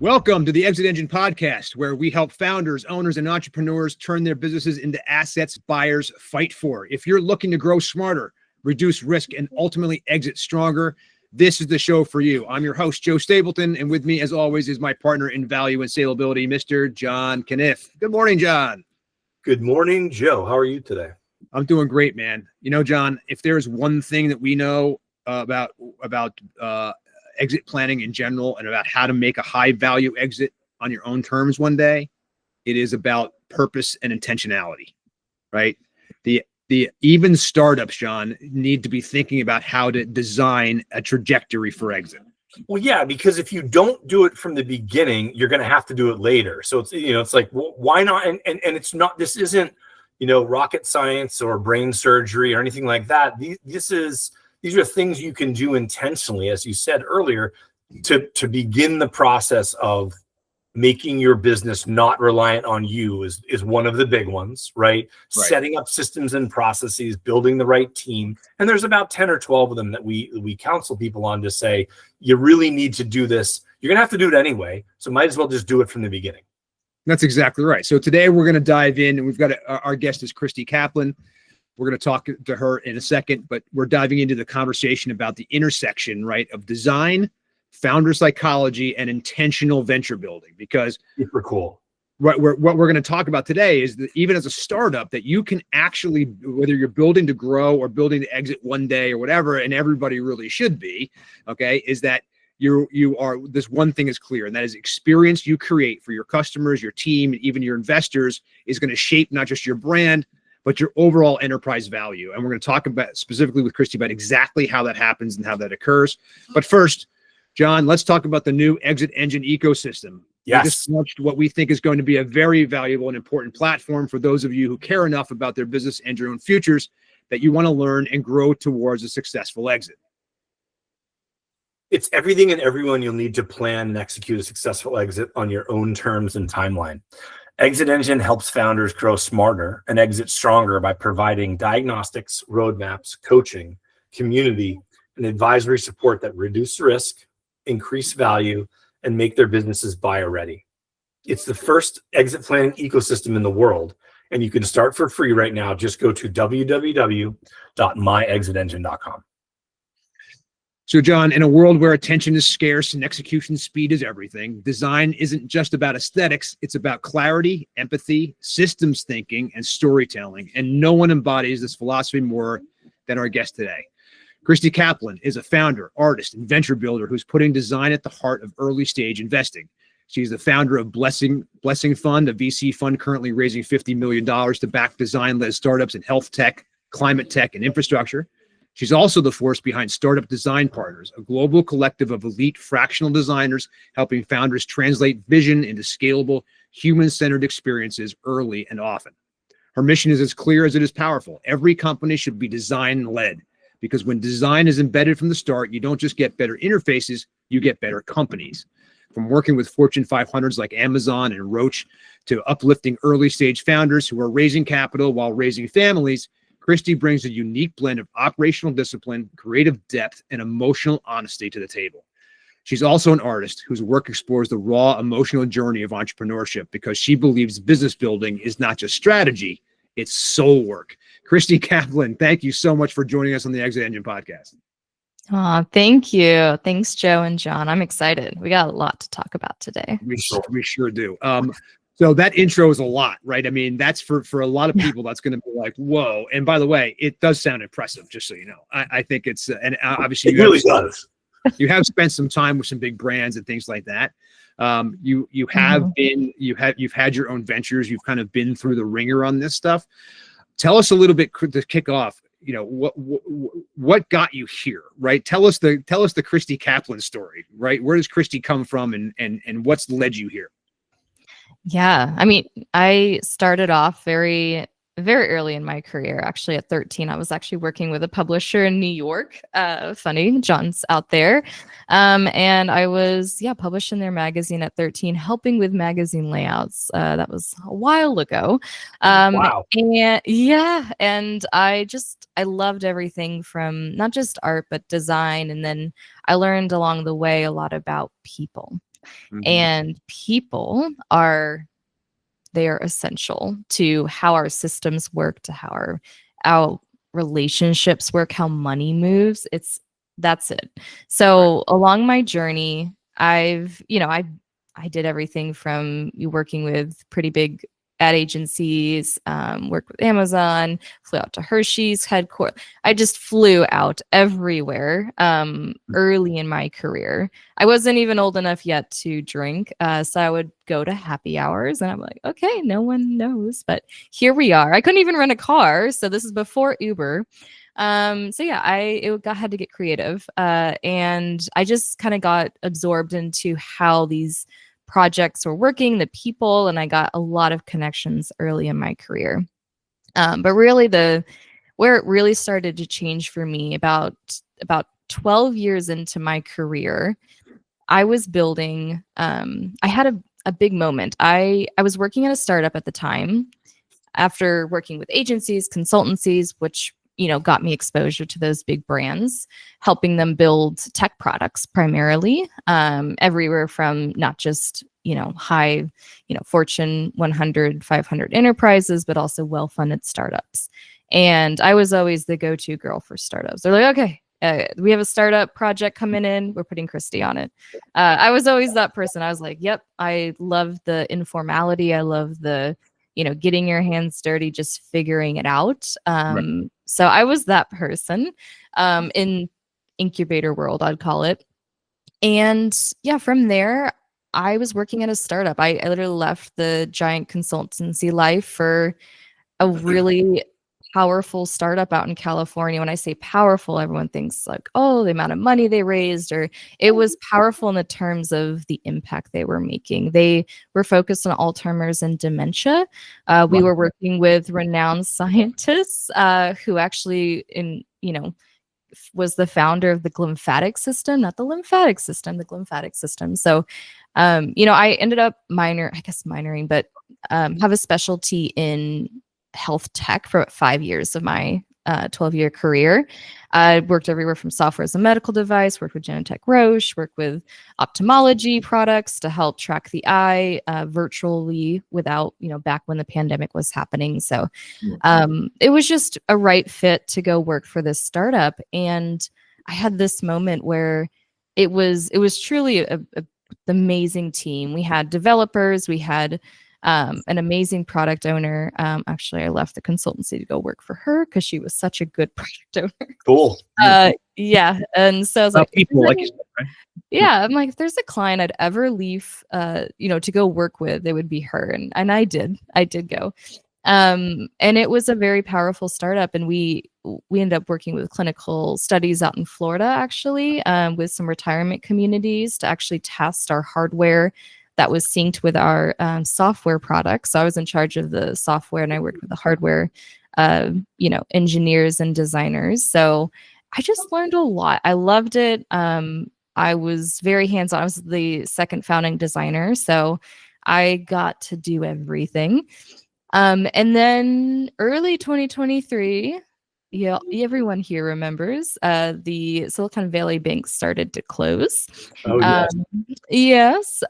Welcome to the ExitEngine Podcast, where we help founders, owners, and entrepreneurs turn their businesses into assets buyers fight for. If you're looking to grow smarter, reduce risk, and ultimately exit stronger, this is the show for you. I'm your host, Joe Stapleton, and with me, as always, is my partner in value and salability, Mr. John Canniffe. Good morning, John. Good morning, Joe. How are you today? I'm doing great, man. You know, John, if there's one thing that we know about exit planning in general and about how to make a high value exit on your own terms one day, it is about purpose and intentionality, right? The even startups, John, need to be thinking about how to design a trajectory for exit. Well, yeah, because if you don't do it from the beginning, you're going to have to do it later. So it's like, well, why not? And it's not, this isn't, rocket science or brain surgery or anything like that. These are things you can do intentionally, as you said earlier, to begin the process of making your business not reliant on you is one of the big ones, right? Setting up systems and processes, building the right team. And there's about 10 or 12 of them that we counsel people on to say, you really need to do this. You're going to have to do it anyway. So might as well just do it from the beginning. That's exactly right. So today we're going to dive in, and we've got our guest is Christie Kaplan. We're going to talk to her in a second, but we're diving into the conversation about the intersection, right, of design, founder psychology, and intentional venture building. Because super cool. What we're going to talk about today is that even as a startup, that you can actually, whether you're building to grow or building to exit one day or whatever, and everybody really should be, okay, is that you are, this one thing is clear, and that is experience you create for your customers, your team, and even your investors is going to shape not just your brand, but your overall enterprise value. And we're going to talk about specifically with Christie about exactly how that happens and how that occurs. But first, John, let's talk about the new ExitEngine ecosystem. Yes. We just launched what we think is going to be a very valuable and important platform for those of you who care enough about their business and your own futures that you want to learn and grow towards a successful exit. It's everything and everyone you'll need to plan and execute a successful exit on your own terms and timeline. ExitEngine helps founders grow smarter and exit stronger by providing diagnostics, roadmaps, coaching, community, and advisory support that reduce risk, increase value, and make their businesses buyer ready. It's the first exit planning ecosystem in the world, and you can start for free right now. Just go to www.myexitengine.com. So, John, in a world where attention is scarce and execution speed is everything, design isn't just about aesthetics. It's about clarity, empathy, systems thinking, and storytelling. And no one embodies this philosophy more than our guest today. Christie Kaplan is a founder, artist, and venture builder who's putting design at the heart of early stage investing. She's the founder of Blessing Fund, a VC fund currently raising $50 million to back design-led startups in health tech, climate tech, and infrastructure. She's also the force behind Startup Design Partners, a global collective of elite fractional designers helping founders translate vision into scalable, human-centered experiences early and often. Her mission is as clear as it is powerful. Every company should be design-led, because when design is embedded from the start, you don't just get better interfaces, you get better companies. From working with Fortune 500s like Amazon and Roche to uplifting early-stage founders who are raising capital while raising families, Christie brings a unique blend of operational discipline, creative depth, and emotional honesty to the table. She's also an artist whose work explores the raw emotional journey of entrepreneurship because she believes business building is not just strategy, it's soul work. Christie Kaplan, thank you so much for joining us on the ExitEngine Podcast. Thank you. Thanks, Joe and John. I'm excited. We got a lot to talk about today. We sure do. So that intro is a lot, right? I mean, that's for a lot of people, that's going to be like, whoa. And by the way, it does sound impressive, just so you know. I think it's, and obviously, it really does. You have spent some time with some big brands and things like that. You have been, you've had your own ventures. You've kind of been through the ringer on this stuff. Tell us a little bit to kick off. What got you here, right? Tell us the Christie Kaplan story, right? Where does Christie come from, and what's led you here? Yeah, I mean, I started off very early in my career. Actually, at 13, I was actually working with a publisher in New York. Funny, John's out there. And I was, published in their magazine at 13, helping with magazine layouts. That was a while ago. Wow. And I loved everything from not just art, but design. And then I learned along the way a lot about people. And people are essential to how our systems work, to how our relationships work, how money moves. That's it. So along my journey, I did everything from working with pretty big ad agencies, worked with Amazon, flew out to Hershey's headquarters. I just flew out everywhere early in my career. I wasn't even old enough yet to drink. So I would go to happy hours and I'm like, okay, no one knows, but here we are. I couldn't even rent a car. So this is before Uber. So yeah, I had to get creative. And I just kind of got absorbed into how these projects were working, the people, and I got a lot of connections early in my career. But really where it really started to change for me about 12 years into my career, I was building, I had a big moment. I was working at a startup at the time after working with agencies, consultancies, which got me exposure to those big brands, helping them build tech products primarily, everywhere from not just, high, Fortune 100, 500 enterprises, but also well-funded startups. And I was always the go-to girl for startups. They're like, okay, we have a startup project coming in. We're putting Christie on it. I was always that person. I was like, yep, I love the informality. I love the, getting your hands dirty, just figuring it out. Right. So I was that person in incubator world, I'd call it. And yeah, from there, I was working at a startup. I literally left the giant consultancy life for a really powerful startup out in California. When I say powerful, everyone thinks like, oh, the amount of money they raised, or it was powerful in the terms of the impact they were making. They were focused on Alzheimer's and dementia. We were working with renowned scientists who actually was the founder of the glymphatic system, not the lymphatic system, the glymphatic system. So, I ended up minoring, but have a specialty in health tech for 5 years of my 12-year career. I worked everywhere from software as a medical device, worked with Genentech Roche, worked with ophthalmology products to help track the eye virtually without, back when the pandemic was happening. So it was just a right fit to go work for this startup. And I had this moment where it was truly an amazing team. We had developers, we had an amazing product owner. Actually, I left the consultancy to go work for her because she was such a good product owner. Cool. Yeah. And so I was like, people like you said, right? Yeah. I'm like, if there's a client I'd ever leave, to go work with, it would be her. And I did go. And it was a very powerful startup. And we ended up working with clinical studies out in Florida, actually, with some retirement communities to actually test our hardware that was synced with our software products. So I was in charge of the software and I worked with the hardware, engineers and designers. So I just learned a lot. I loved it. I was very hands-on. I was the second founding designer. So I got to do everything. And then early 2023, everyone here remembers the Silicon Valley Bank started to close. Oh, yes. Yes,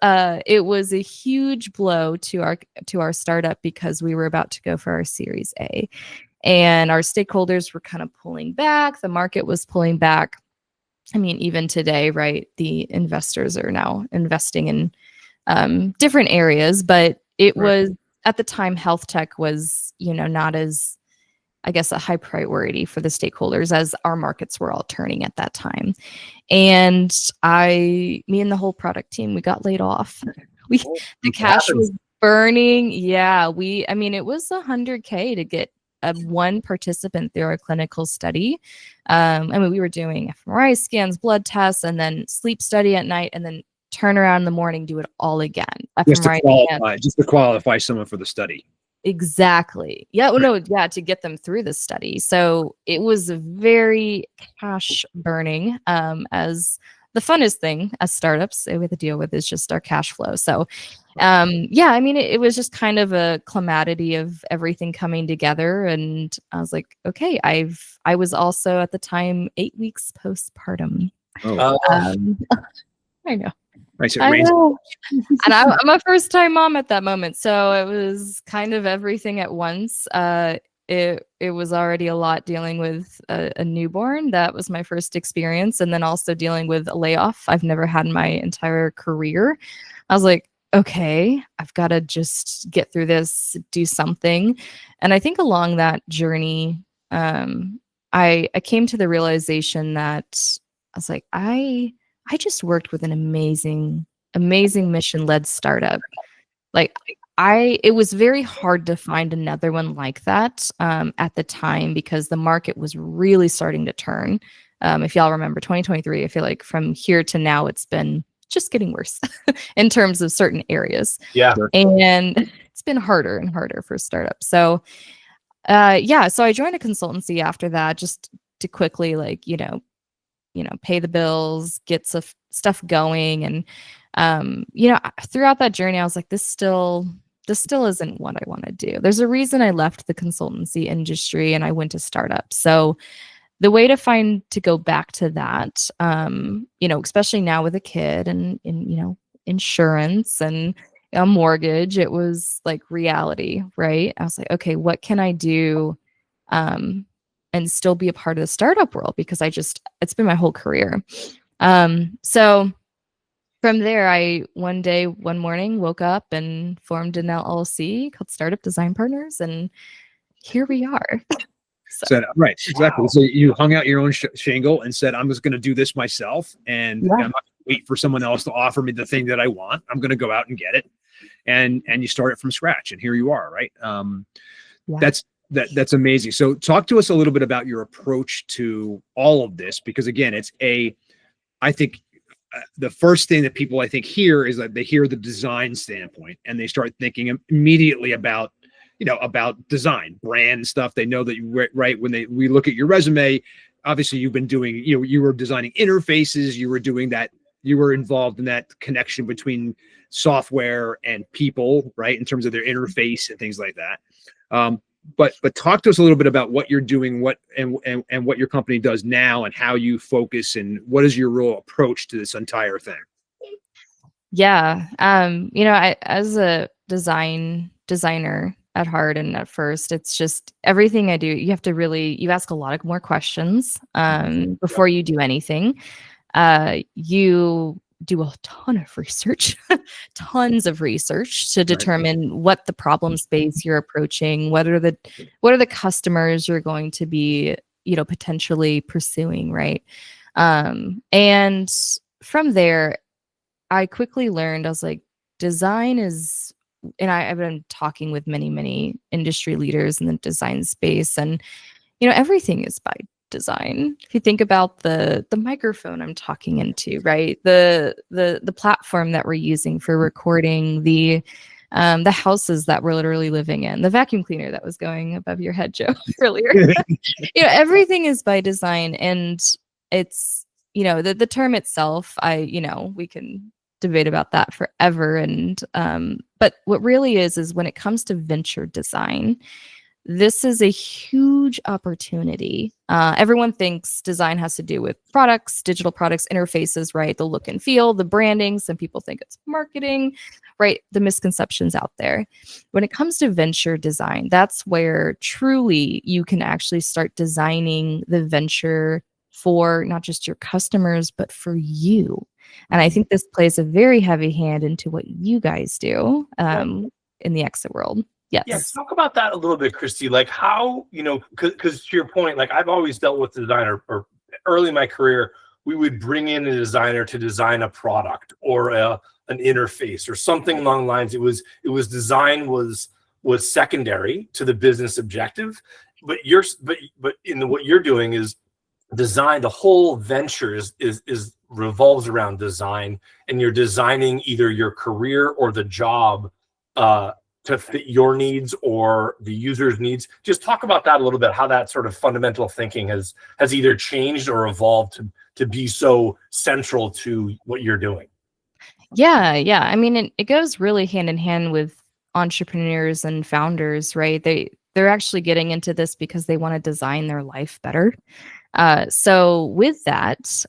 it was a huge blow to our startup because we were about to go for our Series A, and our stakeholders were kind of pulling back. The market was pulling back. I mean, even today, right? The investors are now investing in different areas, but it was at the time health tech was not as, I guess, a high priority for the stakeholders as our markets were all turning at that time. And me and the whole product team, we got laid off. The cash was burning. Yeah, it was $100K to get one participant through our clinical study. We were doing fMRI scans, blood tests, and then sleep study at night, and then turn around in the morning, do it all again. Just to qualify someone for the study. Exactly. Yeah. Well, no. Yeah. To get them through the study. So it was very cash burning. As the funnest thing as startups we have to deal with is just our cash flow. So, it was just kind of a calamity of everything coming together. And I was like, okay, I was also at the time 8 weeks postpartum. Oh. I know. Right. So it I rains. know. And I'm a first time mom at that moment. So it was kind of everything at once. It was already a lot dealing with a newborn. That was my first experience. And then also dealing with a layoff I've never had in my entire career. I was like, okay, I've got to just get through this, do something. And I think along that journey, I came to the realization that I was like, I just worked with an amazing mission-led startup. Like it was very hard to find another one like that at the time because the market was really starting to turn. If y'all remember 2023, I feel like from here to now, it's been just getting worse in terms of certain areas. Yeah. And it's been harder and harder for startups. So so I joined a consultancy after that just to quickly pay the bills, get stuff going. And, throughout that journey, I was like, this still isn't what I want to do. There's a reason I left the consultancy industry and I went to startups. So the way to go back to that, especially now with a kid and insurance and a mortgage, it was like reality, right? I was like, okay, what can I do? And still be a part of the startup world because it's been my whole career. So from there, I one morning woke up and formed an LLC called Startup Design Partners, and here we are. So, right, exactly. Wow. So you hung out your own shingle and said, I'm just going to do this myself, and I'm not going to wait for someone else to offer me the thing that I want. I'm going to go out and get it, and you start it from scratch, and here you are, right? That's amazing. So talk to us a little bit about your approach to all of this, because again, I think the first thing that people I think hear is that they hear the design standpoint and they start thinking immediately about design, brand stuff. They know that we look at your resume, obviously you've been doing, you were designing interfaces, you were doing that, you were involved in that connection between software and people, right? In terms of their interface and things like that. But talk to us a little bit about what you're doing, what your company does now, and how you focus, and what is your real approach to this entire thing? Yeah, I, as a designer at heart and at first, it's just everything I do. You have to you ask a lot of more questions before you do anything. You do a ton of research, tons of research to determine what the problem space you're approaching, what are the customers you're going to be, potentially pursuing, right? And from there, I quickly learned, I was like, design is, and I've been talking with many industry leaders in the design space, and everything is by design. If you think about the microphone I'm talking into, right? The platform that we're using for recording, the houses that we're literally living in, the vacuum cleaner that was going above your head, Joe, earlier. Everything is by design, and it's the term itself. We can debate about that forever, and but what really is when it comes to venture design, this is a huge opportunity. Everyone thinks design has to do with products, digital products, interfaces, right? The look and feel, the branding. Some people think it's marketing, right? The misconceptions out there. When it comes to venture design, that's where truly you can actually start designing the venture for not just your customers, but for you. And I think this plays a very heavy hand into what you guys do in the exit world. Yes. Yeah, talk about that a little bit, Christie. Like how, because to your point, like I've always dealt with designer, or early in my career, we would bring in a designer to design a product or an interface or something along the lines. It was design was secondary to the business objective, but what you're doing is design. The whole venture is revolves around design, and you're designing either your career or the job to fit your needs or the user's needs. Just talk about that a little bit, how that sort of fundamental thinking has either changed or evolved to be so central to what you're doing. Yeah. I mean, it goes really hand in hand with entrepreneurs and founders, right? They're actually getting into this because they want to design their life better. So with that,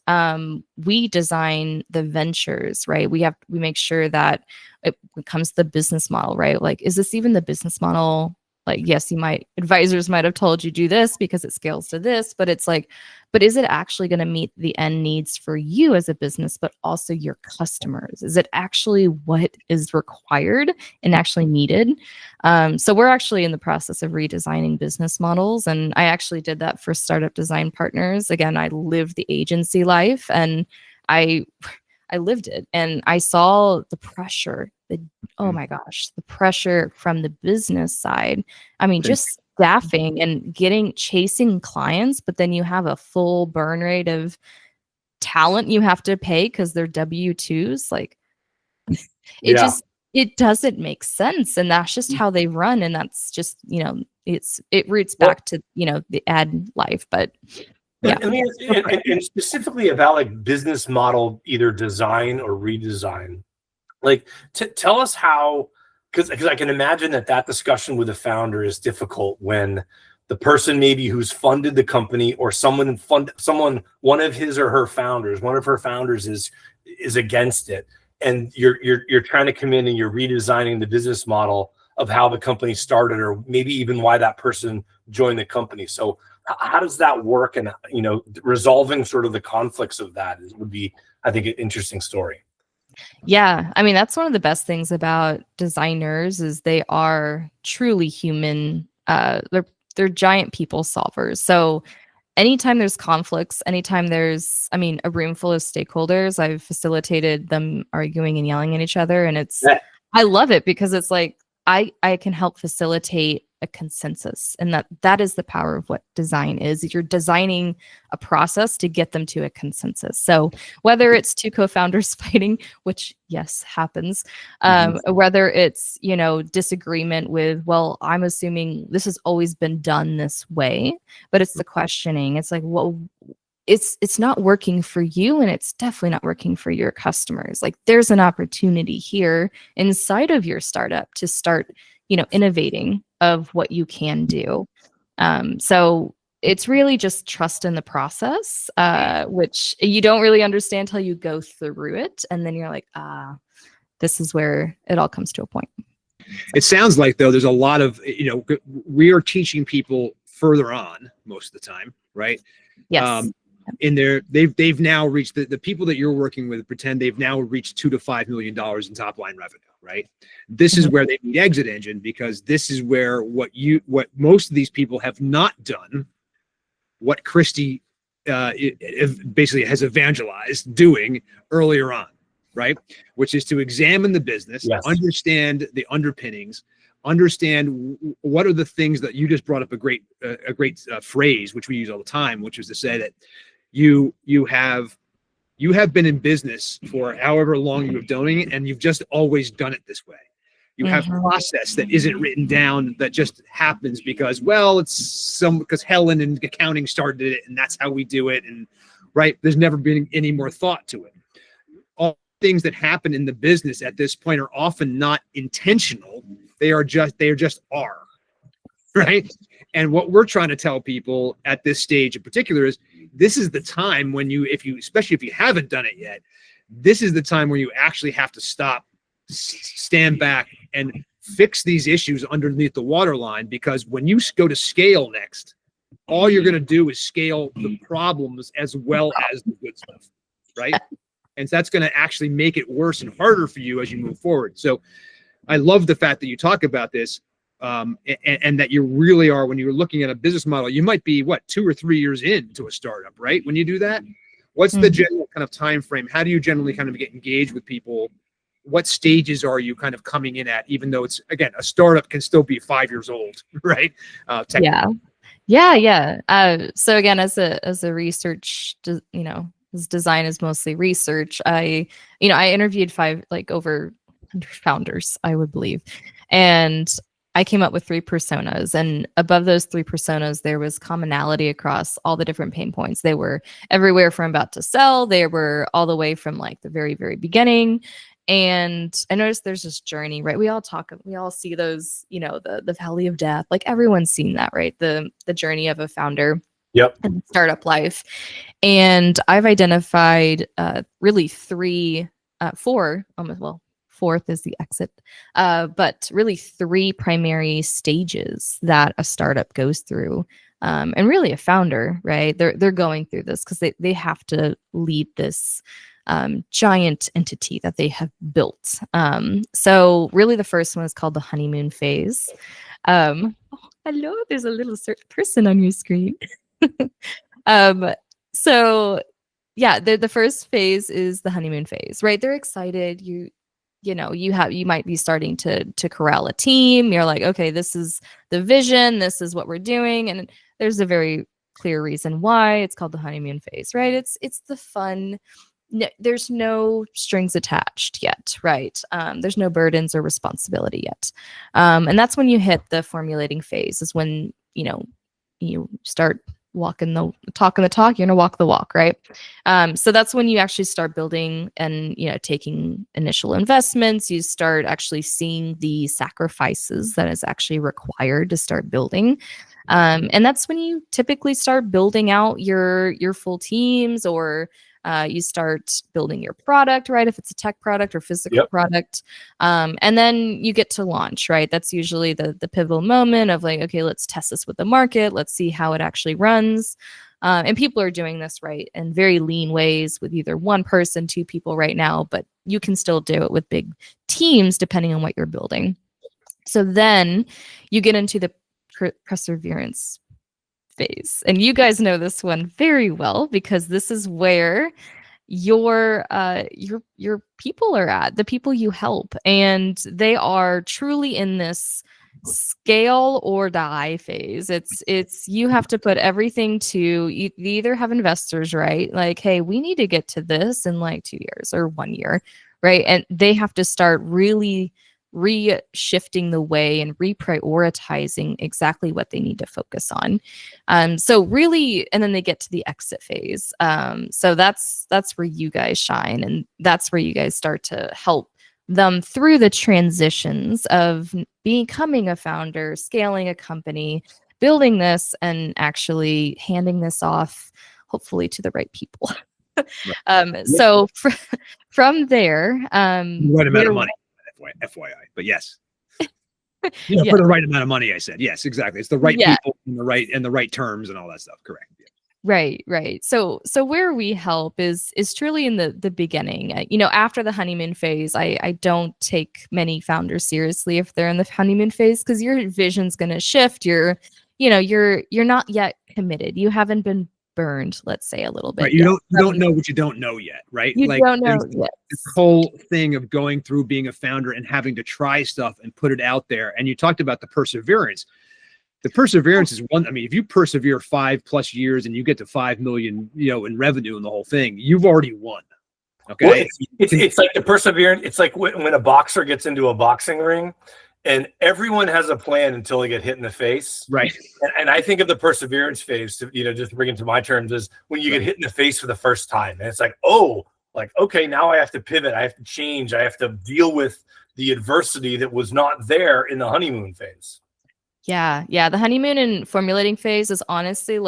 we design the ventures, right? We make sure that it comes to the business model, right? Like, is this even the business model? Like, yes, advisors might have told you do this because it scales to this, but it's like, but is it actually going to meet the end needs for you as a business, but also your customers? Is it actually what is required and actually needed? So we're actually in the process of redesigning business models. And I actually did that for Startup Design Partners. Again, I lived the agency life and I lived it, and I saw the pressure, oh my gosh, the pressure from the business side. I mean, just staffing and chasing clients, but then you have a full burn rate of talent you have to pay because they're W-2s. Like, it doesn't make sense. And that's just how they run. And that's just, it roots back to, the ad life, but yeah. And specifically about like business model, either design or redesign, like tell us how, because I can imagine that discussion with a founder is difficult when the person maybe who's funded the company or one of her founders is against it, and you're trying to come in and you're redesigning the business model of how the company started, or maybe even why that person joined the company. So how does that work? And, resolving sort of the conflicts of that would be, I think, an interesting story. Yeah. I mean, that's one of the best things about designers is they are truly human. They're giant people solvers. So anytime there's conflicts, anytime there's, a room full of stakeholders, I've facilitated them arguing and yelling at each other. And I love it because it's like, I can help facilitate a consensus, and that is the power of what design is. You're designing a process to get them to a consensus. So whether it's two co-founders fighting, which yes happens, whether it's disagreement with, well, I'm assuming this has always been done this way, but it's the questioning. It's like, well, it's not working for you, and it's definitely not working for your customers. Like, there's an opportunity here inside of your startup to start innovating of what you can do. So it's really just trust in the process, which you don't really understand until you go through it. And then you're like, this is where it all comes to a point. It sounds like, though, there's a lot of, we are teaching people further on most of the time, right? Yes. They've now reached the people that you're working with pretend they've now reached $2 to $5 million in top line revenue, right? This is where they need ExitEngine, because this is where what most of these people have not done, what Christie basically has evangelized doing earlier on, right? Which is to examine the business, understand the underpinnings, understand what are the things that you just brought up a great phrase, which we use all the time, which is to say that you have been in business for however long you've been doing it, and you've just always done it this way. You have process that isn't written down, that just happens because Helen in accounting started it, and that's how we do it. And right, there's never been any more thought to it. All things that happen in the business at this point are often not intentional. They just are, right? And what we're trying to tell people at this stage in particular is this is the time when especially if you haven't done it yet, this is the time where you actually have to stop, stand back, and fix these issues underneath the waterline. Because when you go to scale next, all you're going to do is scale the problems as well as the good stuff, right? And so that's going to actually make it worse and harder for you as you move forward. So I love the fact that you talk about this, and that you really are, when you're looking at a business model, you might be 2 or 3 years into a startup, right? When you do that, what's the general kind of time frame? How do you generally kind of get engaged with people? What stages are you kind of coming in at, even though it's, again, a startup can still be 5 years old, right? Yeah. So again, as a research, as design is mostly research, I interviewed over 100 founders, I would believe. And I came up with 3 personas, and above those 3 personas, there was commonality across all the different pain points. They were everywhere from about to sell. They were all the way from the very, very beginning. And I noticed there's this journey, right? We all see those, the valley of death. Like, everyone's seen that, right? The journey of a founder. Yep. and startup life. And I've identified really four, fourth is the exit, but really three primary stages that a startup goes through. And really a founder, right? They're going through this because they have to lead this giant entity that they have built. So really the first one is called the honeymoon phase. Hello, there's a little person on your screen. So yeah, the first phase is the honeymoon phase, right? They're excited. You might be starting to corral a team. You're like, okay, this is the vision. This is what we're doing. And there's a very clear reason why it's called the honeymoon phase, right? It's the fun. There's no strings attached yet, right? There's no burdens or responsibility yet. And that's when you hit the formulating phase, is when, you start talking the talk, you're gonna walk the walk, right? So that's when you actually start building and taking initial investments. You start actually seeing the sacrifices that is actually required to start building. And that's when you typically start building out your full teams, or you start building your product, right? If it's a tech product or physical product. And then you get to launch, right? That's usually the pivotal moment of like, okay, let's test this with the market. Let's see how it actually runs. And people are doing this, right, in very lean ways with either one person, two people right now, but you can still do it with big teams depending on what you're building. So then you get into the perseverance phase. And you guys know this one very well, because this is where your people are at, the people you help, and they are truly in this scale or die phase. It's you have to put everything to you either have investors, right? Like, hey, we need to get to this in like 2 years or 1 year, right? And they have to start really re-shifting the way and reprioritizing exactly what they need to focus on. So really, and then they get to the exit phase. So that's where you guys shine, and that's where you guys start to help them through the transitions of becoming a founder, scaling a company, building this, and actually handing this off, hopefully, to the right people. So from there, right amount of money. FYI, but yes, for the right amount of money. I said yes, exactly. It's the right people and the right terms and all that stuff. Correct. Right. So where we help is truly in the beginning. After the honeymoon phase, I don't take many founders seriously if they're in the honeymoon phase, because your vision's going to shift. You're not yet committed. You haven't been burned, let's say, a little bit. Right. You don't know what you don't know yet, right? You don't know yet. This whole thing of going through being a founder and having to try stuff and put it out there. And you talked about the perseverance. The perseverance is one. I mean, if you persevere 5+ years and you get to 5 million, in revenue and the whole thing, you've already won. Okay. Well, it's like the perseverance. It's like when a boxer gets into a boxing ring, and everyone has a plan until they get hit in the face. Right. And I think of the perseverance phase, to, just to bring it to my terms, is when you get hit in the face for the first time. And it's like, okay, now I have to pivot. I have to change. I have to deal with the adversity that was not there in the honeymoon phase. Yeah. The honeymoon and formulating phase is honestly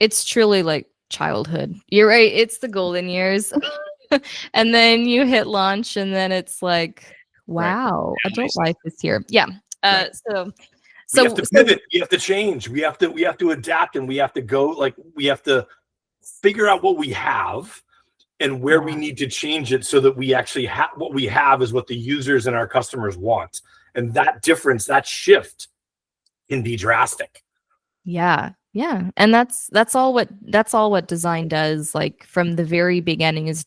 it's truly like childhood. You're right. It's the golden years. And then you hit launch, and then it's like, wow, adult life is here. Yeah. So we have to pivot. We have to change. We have to adapt, and we have to go. We have to figure out what we have and where we need to change it, so that we actually have what we have is what the users and our customers want. And that difference, that shift, can be drastic. Yeah. And that's all what design does. Like from the very beginning is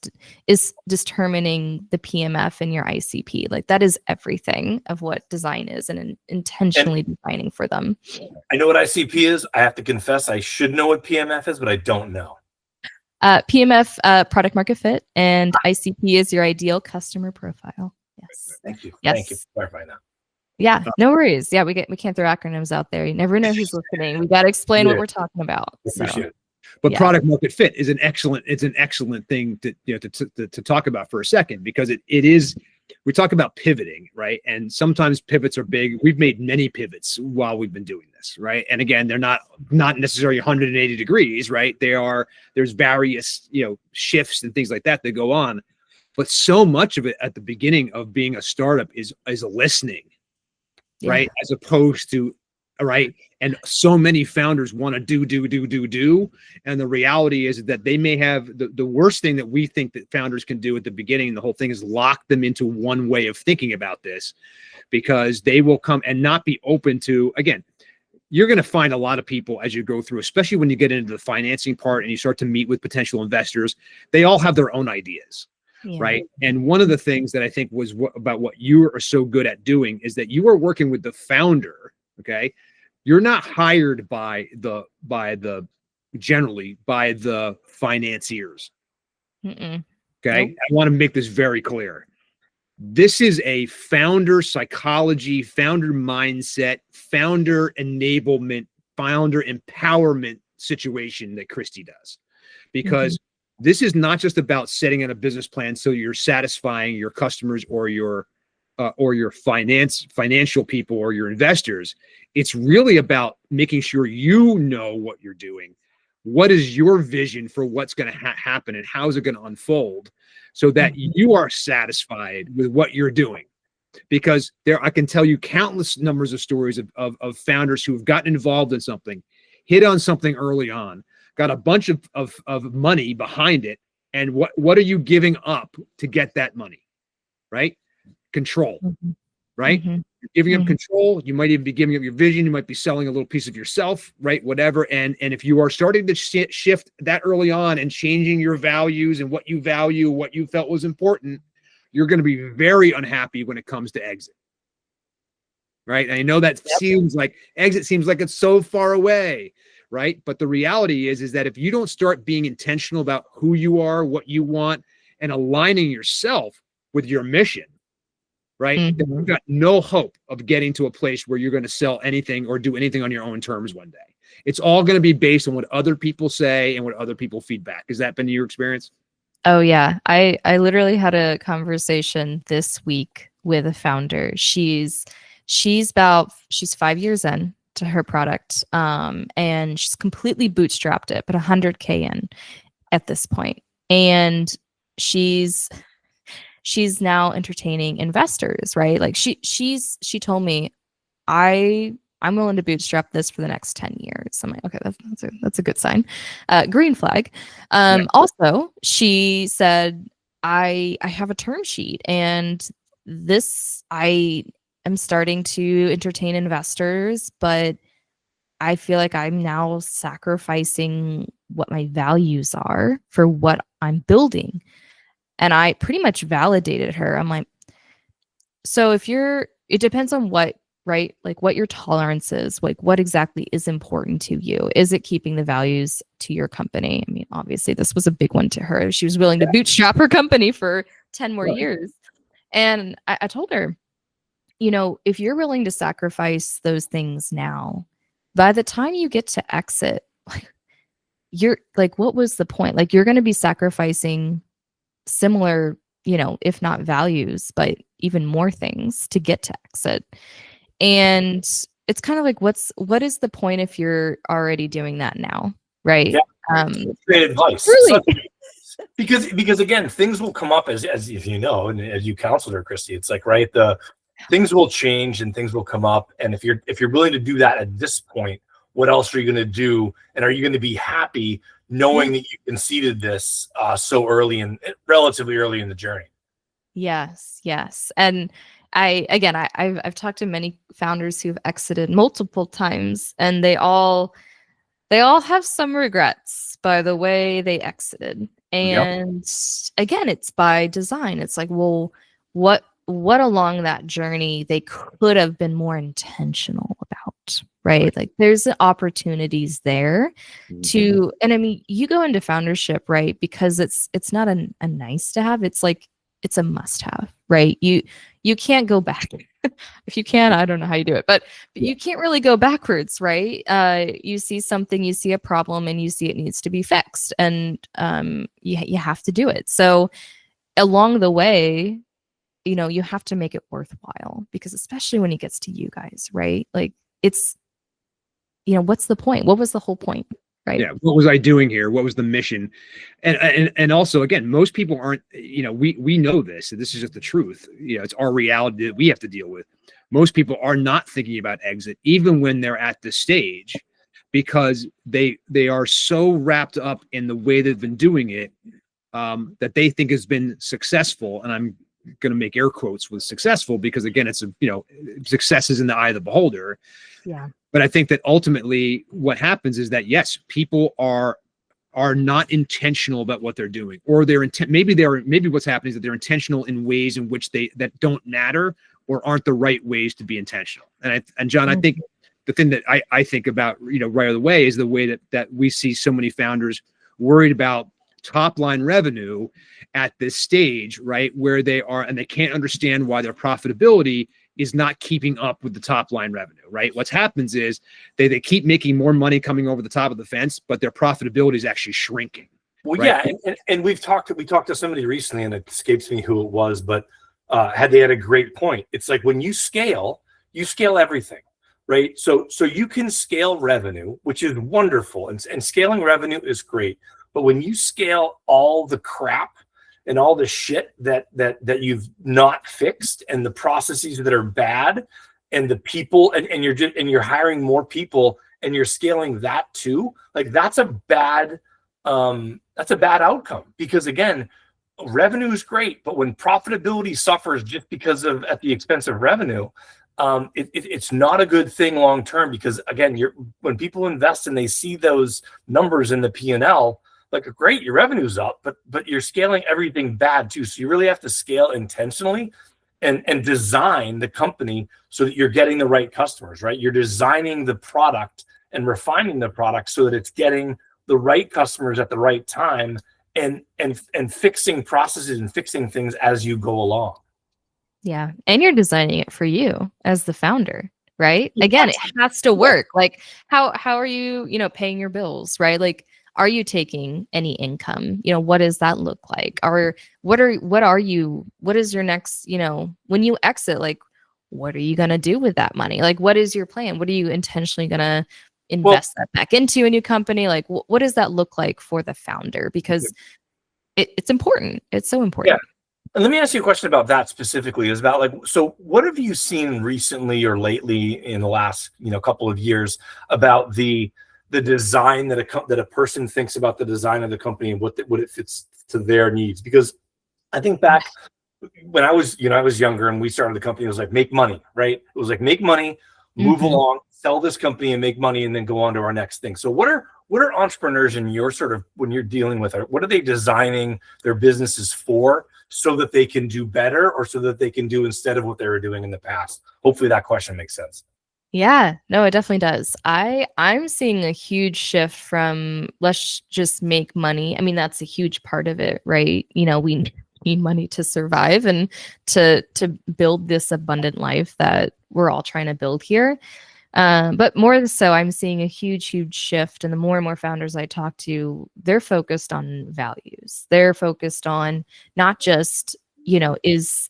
determining the PMF in your ICP. Like that is everything of what design is, and intentionally designing for them. I know what ICP is. I have to confess, I should know what PMF is, but I don't know. PMF, product market fit, and ICP is your ideal customer profile. Yes. Thank you. Yes. Thank you for clarifying that. Yeah, no worries. Yeah, we can't throw acronyms out there. You never know who's listening. We got to explain what we're talking about. Appreciate it. But product market fit is an excellent thing to talk about for a second, because it is we talk about pivoting, right? And sometimes pivots are big. We've made many pivots while we've been doing this, right? And again, they're not necessarily 180 degrees, right? There's various, shifts and things like that go on. But so much of it at the beginning of being a startup is listening, right? As opposed to, right? And so many founders want to do. And the reality is that they may have the worst thing that we think that founders can do at the beginning. The whole thing is lock them into one way of thinking about this, because they will come and not be open to, again, you're going to find a lot of people as you go through, especially when you get into the financing part and you start to meet with potential investors, they all have their own ideas. Yeah. Right. And one of the things that I think was about what you are so good at doing is that you are working with the founder. Okay. You're not hired by the financiers. Mm-mm. Okay. Nope. I want to make this very clear. This is a founder psychology, founder mindset, founder enablement, founder empowerment situation that Christie does, because this is not just about setting out a business plan so you're satisfying your customers or your financial people or your investors. It's really about making sure you know what you're doing. What is your vision for what's going to happen and how is it going to unfold, so that you are satisfied with what you're doing? Because I can tell you countless numbers of stories of founders who have gotten involved in something, hit on something early on, got a bunch of money behind it. And what are you giving up to get that money? Right? Control. Right? You're giving up control. You might even be giving up your vision. You might be selling a little piece of yourself, right? Whatever. And if you are starting to shift that early on and changing your values and what you value, what you felt was important, you're going to be very unhappy when it comes to exit. Right? And I know that seems like exit seems like it's so far away, right? But the reality is that if you don't start being intentional about who you are, what you want, and aligning yourself with your mission, right? Then you've got no hope of getting to a place where you're going to sell anything or do anything on your own terms one day. It's all going to be based on what other people say and what other people feedback. Has that been your experience? Oh yeah. I literally had a conversation this week with a founder. She's 5 years in to her product. And she's completely bootstrapped it, but 100K in at this point. And she's now entertaining investors, right? Like she told me, I'm willing to bootstrap this for the next 10 years. I'm like, okay, that's a good sign. Green flag. Also, she said, I have a term sheet, and I am starting to entertain investors, but I feel like I'm now sacrificing what my values are for what I'm building. And I pretty much validated her. I'm like, so it depends on what, right? Like what your tolerance is, like what exactly is important to you. Is it keeping the values to your company? I mean, obviously this was a big one to her. She was willing to bootstrap her company for 10 more years. And I told her, if you're willing to sacrifice those things now, by the time you get to exit, you're like, what was the point? Like you're going to be sacrificing similar, if not values, but even more things to get to exit. And it's kind of like, what is the point if you're already doing that now? Right. Yeah. Great advice. Really? Because again, things will come up as you know, and as you counseled her, Christie, it's like, right, the things will change and things will come up. And if you're willing to do that at this point, what else are you going to do? And are you going to be happy knowing that you conceded this so relatively early in the journey? Yes. And I've talked to many founders who've exited multiple times, and they all have some regrets by the way they exited. And again, it's by design. It's like, well, what along that journey they could have been more intentional about, right? Like there's opportunities there to, and I mean, you go into foundership, right? Because it's not a nice to have. It's like, it's a must have, right? You can't go back. If you can, I don't know how you do it, but you can't really go backwards, right? You see something, you see a problem, and you see it needs to be fixed, and you have to do it. So along the way, you have to make it worthwhile, because especially when it gets to you guys, right? Like it's, what's the point? What was the whole point? Right. Yeah. What was I doing here? What was the mission? And also, again, most people aren't, we know this, and this is just the truth. It's our reality that we have to deal with. Most people are not thinking about exit, even when they're at this stage, because they are so wrapped up in the way they've been doing it, that they think has been successful. And I'm going to make air quotes with successful, because again, it's success is in the eye of the beholder. Yeah. But I think that ultimately what happens is that, yes, people are not intentional about what they're doing, or maybe what's happening is that they're intentional in ways in which that don't matter or aren't the right ways to be intentional. And John, I think the thing that I think about, right away is the way that we see so many founders worried about top line revenue at this stage, right? Where they are, and they can't understand why their profitability is not keeping up with the top line revenue, right? What happens is they keep making more money coming over the top of the fence, but their profitability is actually shrinking. Well, right? yeah. And we talked to somebody recently, and it escapes me who it was, but they had a great point. It's like when you scale everything, right? So you can scale revenue, which is wonderful. And scaling revenue is great. But when you scale all the crap and all the shit that you've not fixed, and the processes that are bad, and the people, and you're hiring more people, and you're scaling that too, like that's a bad outcome. Because again, revenue is great, but when profitability suffers just because of at the expense of revenue, it's not a good thing long term. Because again, when people invest and they see those numbers in the P&L, like, great, your revenue's up, but you're scaling everything bad too. So you really have to scale intentionally and design the company so that you're getting the right customers, right? You're designing the product and refining the product so that it's getting the right customers at the right time, and fixing processes and fixing things as you go along. Yeah. And you're designing it for you as the founder, right? Again, it has to work. Like how are you, paying your bills, right? Like, are you taking any income? What does that look like? Or what is your next, when you exit, like, what are you going to do with that money? Like, what is your plan? What are you intentionally going to invest that back into a new company? Like, what does that look like for the founder? Because it's important. It's so important. Yeah. And let me ask you a question about that specifically. Is about like, so what have you seen recently or lately in the last, couple of years about the design that a person thinks about the design of the company and what it fits to their needs? Because I think back when I was younger and we started the company, it was like, make money, right? It was like, make money, move along, sell this company and make money, and then go on to our next thing. So what are entrepreneurs in your sort of, when you're dealing with it, what are they designing their businesses for, so that they can do better, or so that they can do instead of what they were doing in the past? Hopefully that question makes sense. Yeah, no, it definitely does. I'm seeing a huge shift from let's just make money. I mean, that's a huge part of it, right? We need money to survive and to build this abundant life that we're all trying to build here. But more so, I'm seeing a huge shift. And the more and more founders I talk to, they're focused on values. They're focused on not just, is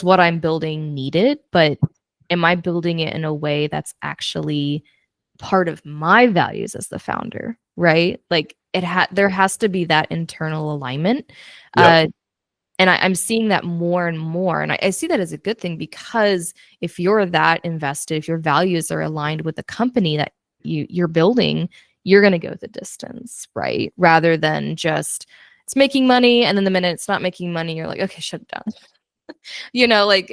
what I'm building needed, but am I building it in a way that's actually part of my values as the founder, right? Like there has to be that internal alignment. Yep. And I'm seeing that more and more. And I see that as a good thing, because if you're that invested, if your values are aligned with the company that you're building, you're going to go the distance, right? Rather than just, it's making money, and then the minute it's not making money, you're like, okay, shut it down. Like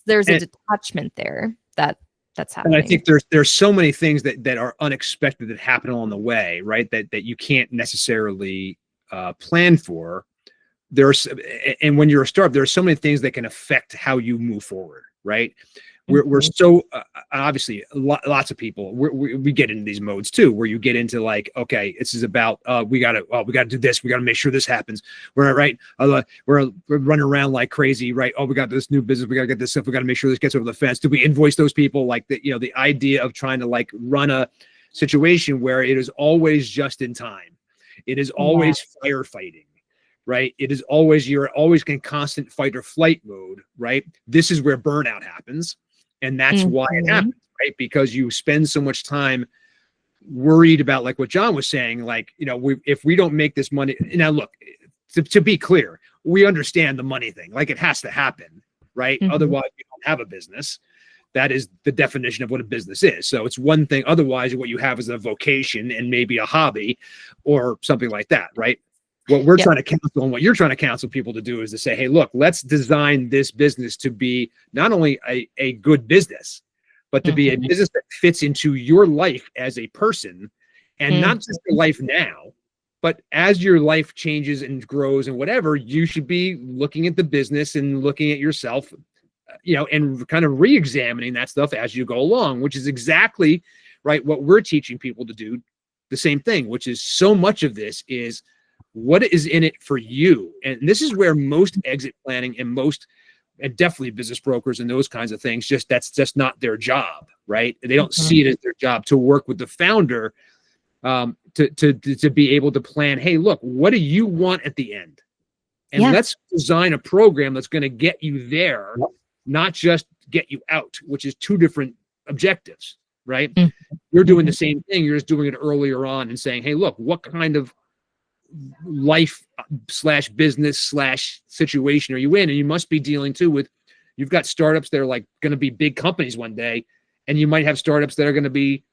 there's a detachment there that's happening. And I think there's so many things that are unexpected that happen along the way, right? That you can't necessarily plan for. And when you're a startup, there are so many things that can affect how you move forward, right? We're so obviously lots of people we get into these modes too, where you get into like, okay, this is about we gotta do this, we gotta make sure this happens. We're right, we're running around like crazy, right? Oh, we got this new business, we gotta get this stuff, we gotta make sure this gets over the fence. Do we invoice those people? Like the idea of trying to like run a situation where it is always just in time, it is always firefighting. right? You're always in constant fight or flight mode, right? This is where burnout happens. And that's why it happens, right? Because you spend so much time worried about, like what John was saying, like, if we don't make this money. Now, look, to be clear, we understand the money thing. Like, it has to happen, right? Otherwise, you don't have a business. That is the definition of what a business is. So it's one thing. Otherwise, what you have is a vocation and maybe a hobby or something like that, right? What we're trying to counsel and what you're trying to counsel people to do is to say, hey, look, let's design this business to be not only a good business, but to be a business that fits into your life as a person, and not just your life now, but as your life changes and grows and whatever, you should be looking at the business and looking at yourself, and kind of re-examining that stuff as you go along, which is exactly right what we're teaching people to do. The same thing, which is so much of this is what is in it for you. And this is where most exit planning and definitely business brokers and those kinds of things, that's just not their job, right? They don't see it as their job to work with the founder, to be able to plan, hey, look, what do you want at the end? And let's design a program that's going to get you there, not just get you out, which is two different objectives, right? You're doing the same thing. You're just doing it earlier on and saying, hey, look, what kind of life/business/ situation are you in? And you must be dealing too with, you've got startups that are like going to be big companies one day, and you might have startups that are going to be,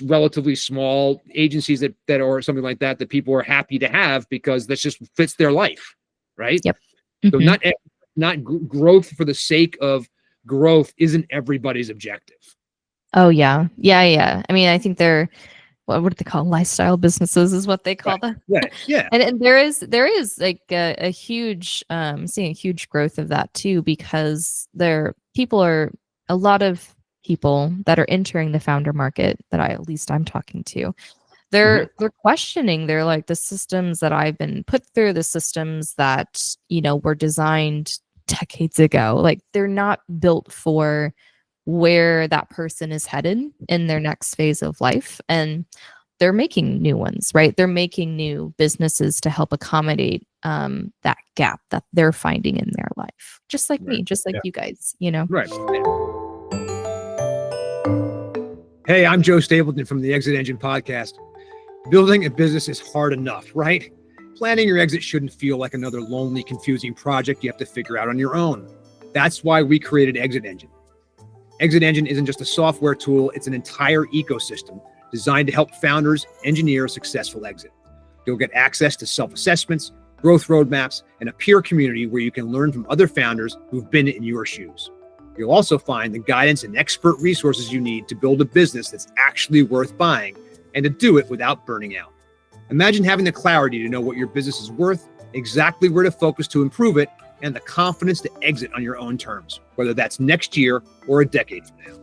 relatively small agencies that or something like that people are happy to have because that just fits their life, right? So not growth for the sake of growth isn't everybody's objective. Oh yeah. I mean, I think they're, what do they call lifestyle businesses is what they call them. Yeah. And there is like a huge, seeing a huge growth of that too, because a lot of people that are entering the founder market that at least I'm talking to, they're questioning, they're like, the systems that I've been put through, the systems that, were designed decades ago, like they're not built for where that person is headed in their next phase of life. And they're making new ones, right? They're making new businesses to help accommodate that gap that they're finding in their life. Just like me, just like you guys, Right. Hey, I'm Joe Stapleton from the ExitEngine Podcast. Building a business is hard enough, right? Planning your exit shouldn't feel like another lonely, confusing project you have to figure out on your own. That's why we created ExitEngine. ExitEngine isn't just a software tool, it's an entire ecosystem designed to help founders engineer a successful exit. You'll get access to self-assessments, growth roadmaps, and a peer community where you can learn from other founders who've been in your shoes. You'll also find the guidance and expert resources you need to build a business that's actually worth buying and to do it without burning out. Imagine having the clarity to know what your business is worth, exactly where to focus to improve it, and the confidence to exit on your own terms, whether that's next year or a decade from now.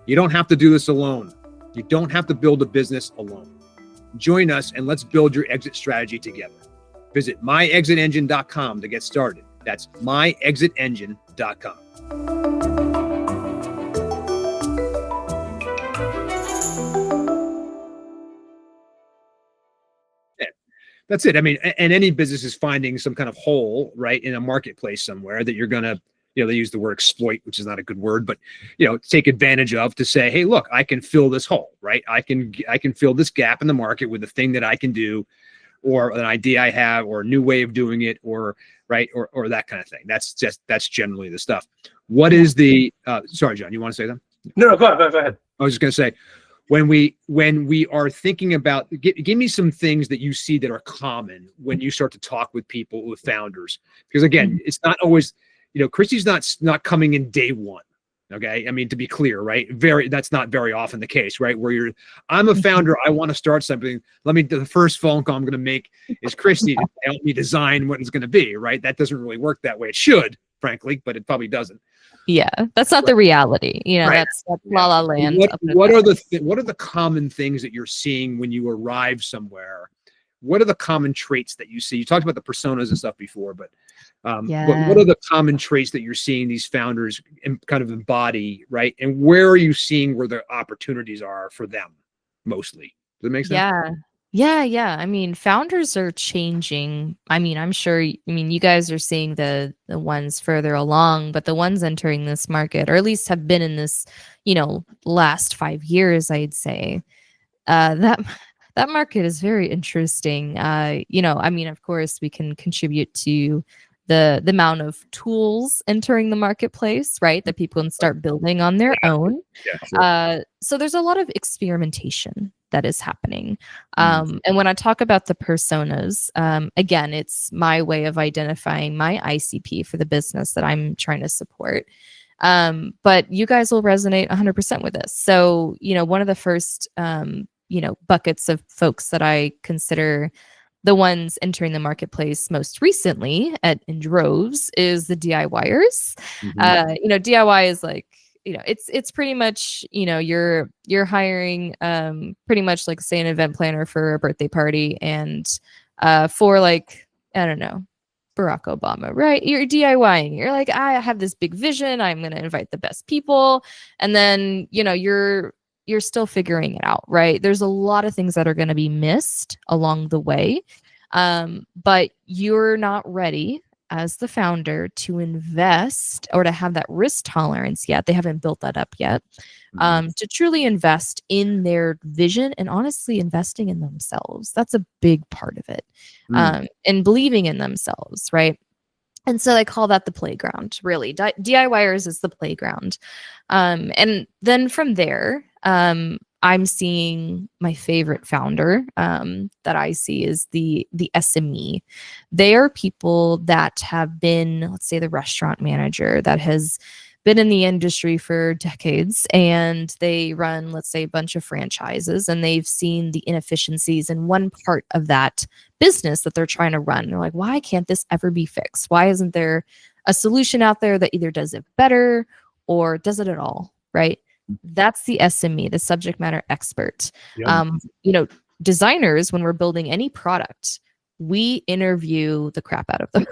You don't have to do this alone. You don't have to build a business alone. Join us and let's build your exit strategy together. Visit myexitengine.com to get started. That's myexitengine.com. That's it. I mean, and any business is finding some kind of hole, right, in a marketplace somewhere that you're going to, they use the word exploit, which is not a good word, but, take advantage of to say, hey, look, I can fill this hole, right? I can fill this gap in the market with a thing that I can do, or an idea I have, or a new way of doing it, or right, or that kind of thing. That's generally the stuff. What is the, sorry, John, you want to say that? No, go ahead. I was just going to say, when we are thinking about, give me some things that you see that are common when you start to talk with people, with founders, because again, it's not always, Christie's not coming in day one. Okay. I mean, to be clear, right? That's not very often the case, right? Where I'm a founder, I want to start something. The first phone call I'm going to make is Christie to help me design what it's going to be, right? That doesn't really work that way. It should, frankly, but it probably doesn't. Yeah, that's not the reality. Right. That's la la land. What are the common things that you're seeing when you arrive somewhere? What are the common traits that you see? You talked about the personas and stuff before, but what are the common traits that you're seeing these founders kind of embody, right? And where are you seeing where the opportunities are for them mostly? Does that make sense? Yeah. I mean, founders are changing. I mean, I'm sure, you guys are seeing the ones further along, but the ones entering this market, or at least have been in this, last 5 years, I'd say, that market is very interesting. Of course, we can contribute to the amount of tools entering the marketplace, right? That people can start building on their own. Yeah, sure. So there's a lot of experimentation that is happening. And when I talk about the personas, again, it's my way of identifying my ICP for the business that I'm trying to support. But you guys will resonate 100% with this. So, one of the first, buckets of folks that I consider the ones entering the marketplace most recently in droves is the DIYers. DIY is like, it's pretty much, you're hiring pretty much like, say, an event planner for a birthday party, and for like, I don't know, Barack Obama, right? You're DIYing. You're like, I have this big vision. I'm going to invite the best people. And then, you're still figuring it out, right? There's a lot of things that are going to be missed along the way. But you're not ready as the founder to invest or to have that risk tolerance yet. They haven't built that up yet. To truly invest in their vision, and honestly investing in themselves. That's a big part of it. And believing in themselves, right? And so I call that the playground, really. DIYers is the playground. And then from there, I'm seeing my favorite founder that I see is the SME. They are people that have been, let's say, the restaurant manager that has been in the industry for decades, and they run, let's say, a bunch of franchises, and they've seen the inefficiencies in one part of that business that they're trying to run. They're like, why can't this ever be fixed? Why isn't there a solution out there that either does it better or does it at all, right? That's the SME, the subject matter expert. Yep. Designers, when we're building any product, we interview the crap out of them.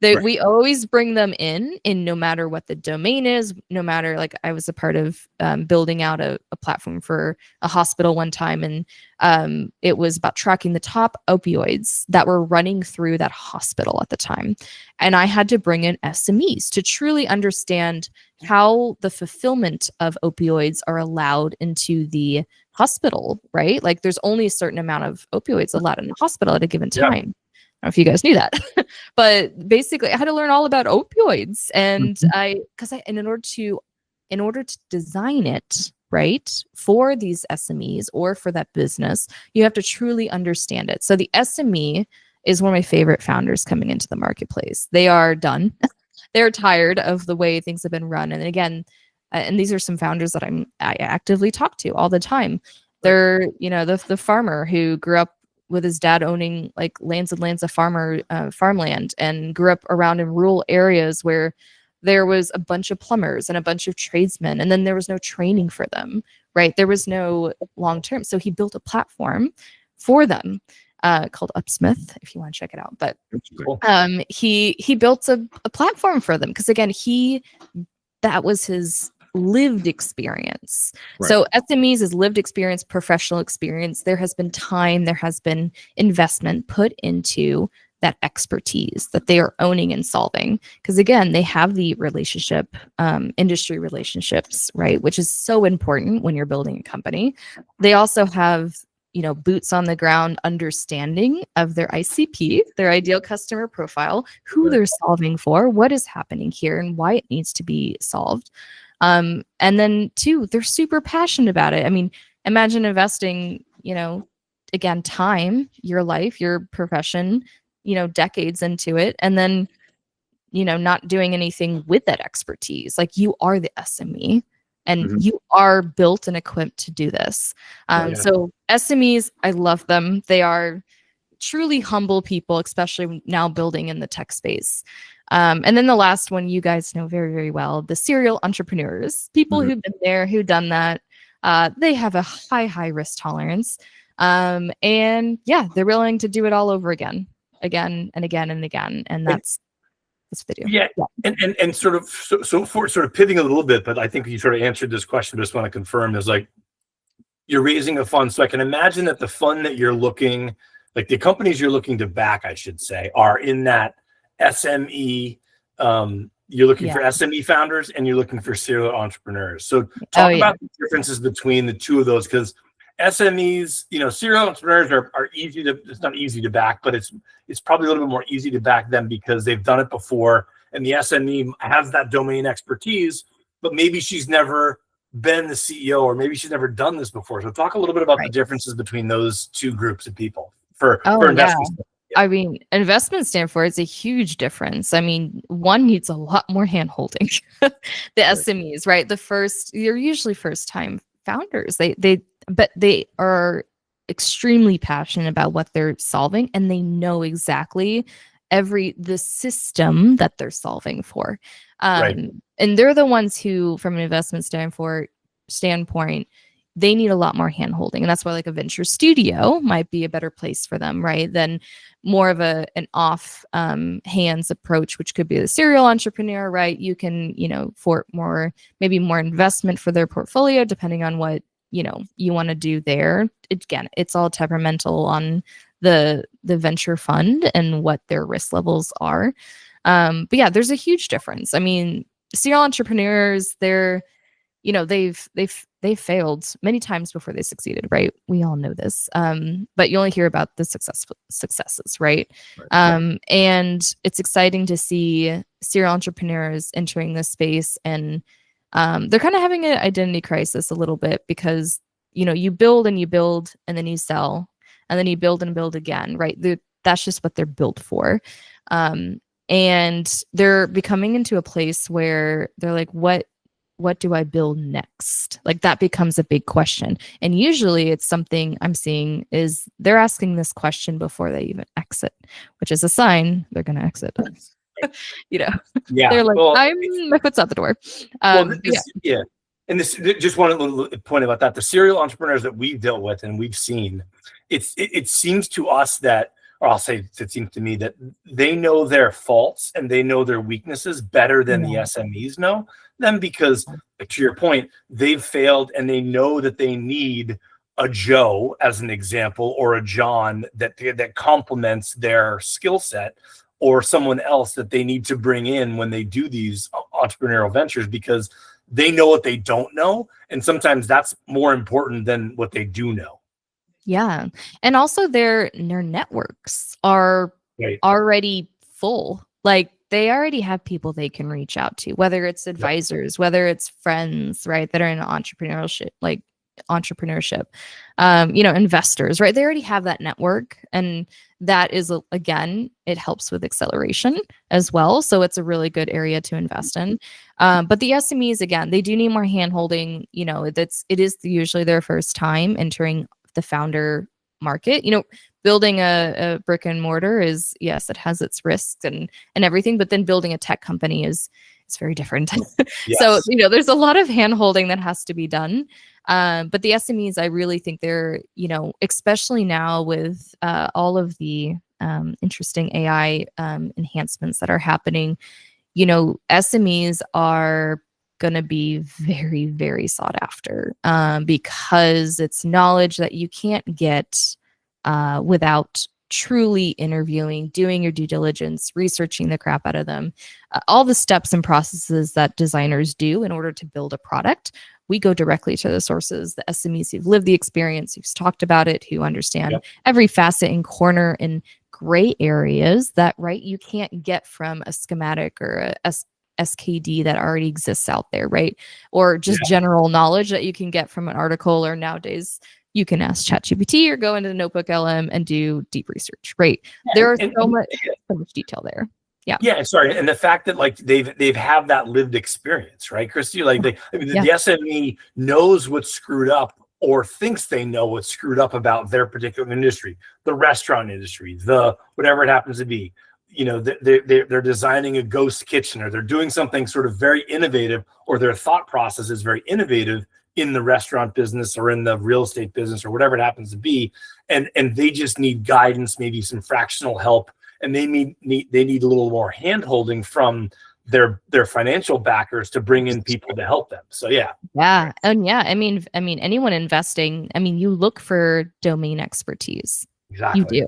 Right. We always bring them in no matter what the domain is, no matter, like, I was a part of building out a platform for a hospital one time, and it was about tracking the top opioids that were running through that hospital at the time. And I had to bring in SMEs to truly understand how the fulfillment of opioids are allowed into the hospital, right? Like, there's only a certain amount of opioids allowed in the hospital at a given time. I don't know if you guys knew that, but basically I had to learn all about opioids, and in order to design it right for these SMEs or for that business, you have to truly understand it. So the SME is one of my favorite founders coming into the marketplace. They are done. They're tired of the way things have been run. And again, and these are some founders that I actively talk to all the time. They're, the farmer who grew up with his dad owning like lands and lands of farmland, and grew up around in rural areas where there was a bunch of plumbers and a bunch of tradesmen, and then there was no training for them, right? There was no long term. So he built a platform for them called Upsmith, if you want to check it out. But he built a platform for them because, again, that was his lived experience. Right. So SMEs is lived experience, professional experience. There has been time, there has been investment put into that expertise that they are owning and solving. Because again, they have the relationship, industry relationships, right? Which is so important when you're building a company. They also have, boots on the ground understanding of their ICP, their ideal customer profile, who they're solving for, what is happening here, and why it needs to be solved. And then two, they're super passionate about it. I mean, imagine investing, again, time, your life, your profession, decades into it, and then, not doing anything with that expertise. Like, you are the SME and you are built and equipped to do this. So SMEs, I love them. They are truly humble people, especially now building in the tech space. And then the last one, you guys know very, very well, the serial entrepreneurs, people who've been there, who've done that. They have a high risk tolerance. And yeah, they're willing to do it all over again and again and again. And that's what they do. Yeah. And sort of, so for sort of pivoting a little bit, but I think you sort of answered this question, but I just want to confirm, is like, you're raising a fund. So I can imagine that the fund that you're looking, like the companies you're looking to back, I should say, are in that SME. You're looking for SME founders and you're looking for serial entrepreneurs. So talk about the differences between the two of those, because SMEs, serial entrepreneurs are easy to, it's not easy to back, but it's probably a little bit more easy to back them because they've done it before. And the SME has that domain expertise, but maybe she's never been the CEO, or maybe she's never done this before. So talk a little bit about the differences between those two groups of people for investors. I mean, investment standpoint, it's a huge difference. I mean, one needs a lot more hand-holding. The SMEs, right? They're usually first-time founders. But they are extremely passionate about what they're solving, and they know exactly the system that they're solving for. And they're the ones who, from an investment standpoint, they need a lot more hand-holding. And that's why like a venture studio might be a better place for them, right? Than more of an off hands approach, which could be the serial entrepreneur, right? You can, for maybe more investment for their portfolio, depending on what, you want to do there. Again, it's all temperamental on the venture fund and what their risk levels are. But yeah, there's a huge difference. I mean, serial entrepreneurs, they've failed many times before they succeeded, right? We all know this. But you only hear about the successes, right? And it's exciting to see serial entrepreneurs entering this space, and they're kind of having an identity crisis a little bit, because you build and then you sell, and then you build and build again, right? That's just what they're built for. And they're becoming into a place where they're like, what do I build next? Like that becomes a big question. And usually it's something I'm seeing is they're asking this question before they even exit, which is a sign they're going to exit. They're like, my foot's out the door. And this, just one little point about that. The serial entrepreneurs that we've dealt with and we've seen, it seems to us that, or I'll say it seems to me that they know their faults and they know their weaknesses better than the SMEs know them, because to your point, they've failed and they know that they need a Joe, as an example, or a John that complements their skill set, or someone else that they need to bring in when they do these entrepreneurial ventures, because they know what they don't know. And sometimes that's more important than what they do know. Yeah. And also their networks are already full. Like they already have people they can reach out to, whether it's advisors, whether it's friends, right, that are in entrepreneurship, investors, right? They already have that network. And that is, again, it helps with acceleration as well. So it's a really good area to invest in. But the SMEs, again, they do need more handholding. It is usually their first time entering the founder market. Building a brick and mortar is, yes, it has its risks and everything, but then building a tech company is very different. Yes. So, there's a lot of hand-holding that has to be done. But the SMEs, I really think they're, especially now with all of the interesting AI enhancements that are happening, SMEs are going to be very, very sought after because it's knowledge that you can't get without truly interviewing, doing your due diligence, researching the crap out of them, all the steps and processes that designers do in order to build a product. We go directly to the sources, the SMEs who've lived the experience, who've talked about it, who understand every facet and corner and gray areas that, right, you can't get from a schematic or a SKD that already exists out there, right? Or just general knowledge that you can get from an article, or nowadays you can ask ChatGPT or go into the Notebook LM and do deep research, right? There are so much detail there. Yeah, sorry, and the fact that like they've have that lived experience, right, Christie? Like the SME knows what's screwed up or thinks they know what's screwed up about their particular industry, the restaurant industry, the whatever it happens to be. They're designing a ghost kitchen, or they're doing something sort of very innovative, or their thought process is very innovative in the restaurant business or in the real estate business or whatever it happens to be, and they just need guidance, maybe some fractional help. And they need a little more hand-holding from their financial backers to bring in people to help them. So yeah. And I mean anyone investing, I mean, you look for domain expertise. Exactly.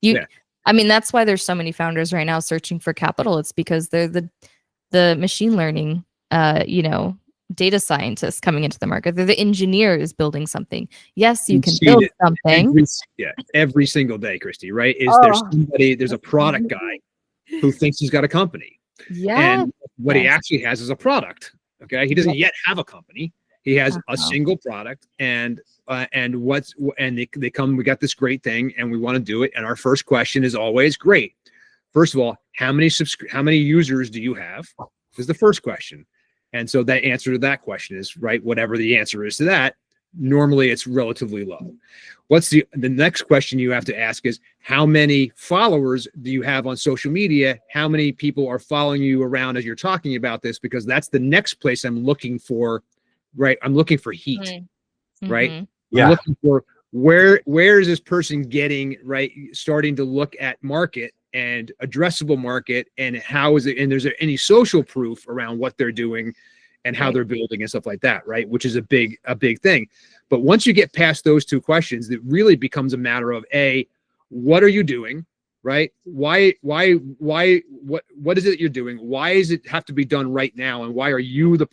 You do. I mean, that's why there's so many founders right now searching for capital. It's because they're the machine learning, data scientists coming into the market. They're the engineers building something. Yes, you can build something. Every single day, Christie, right? There's a product guy who thinks he's got a company. Yeah. And what he actually has is a product. Okay. He doesn't yet have a company. He has a single product, and they come, we got this great thing and we want to do it. And our first question is always, great. First of all, how many users do you have? Is the first question. And so that answer to that question is, right, whatever the answer is to that, normally it's relatively low. What's the next question you have to ask is, how many followers do you have on social media? How many people are following you around as you're talking about this? Because that's the next place I'm looking for, right? I'm looking for heat, right? Yeah. I'm looking for where is this person getting, right? Starting to look at market and addressable market, and how is it, and there's any social proof around what they're doing and how they're building and stuff like that, right? Which is a big thing. But once you get past those two questions, it really becomes a matter of what are you doing, right? What is it you're doing? Why does it have to be done right now? And why are you the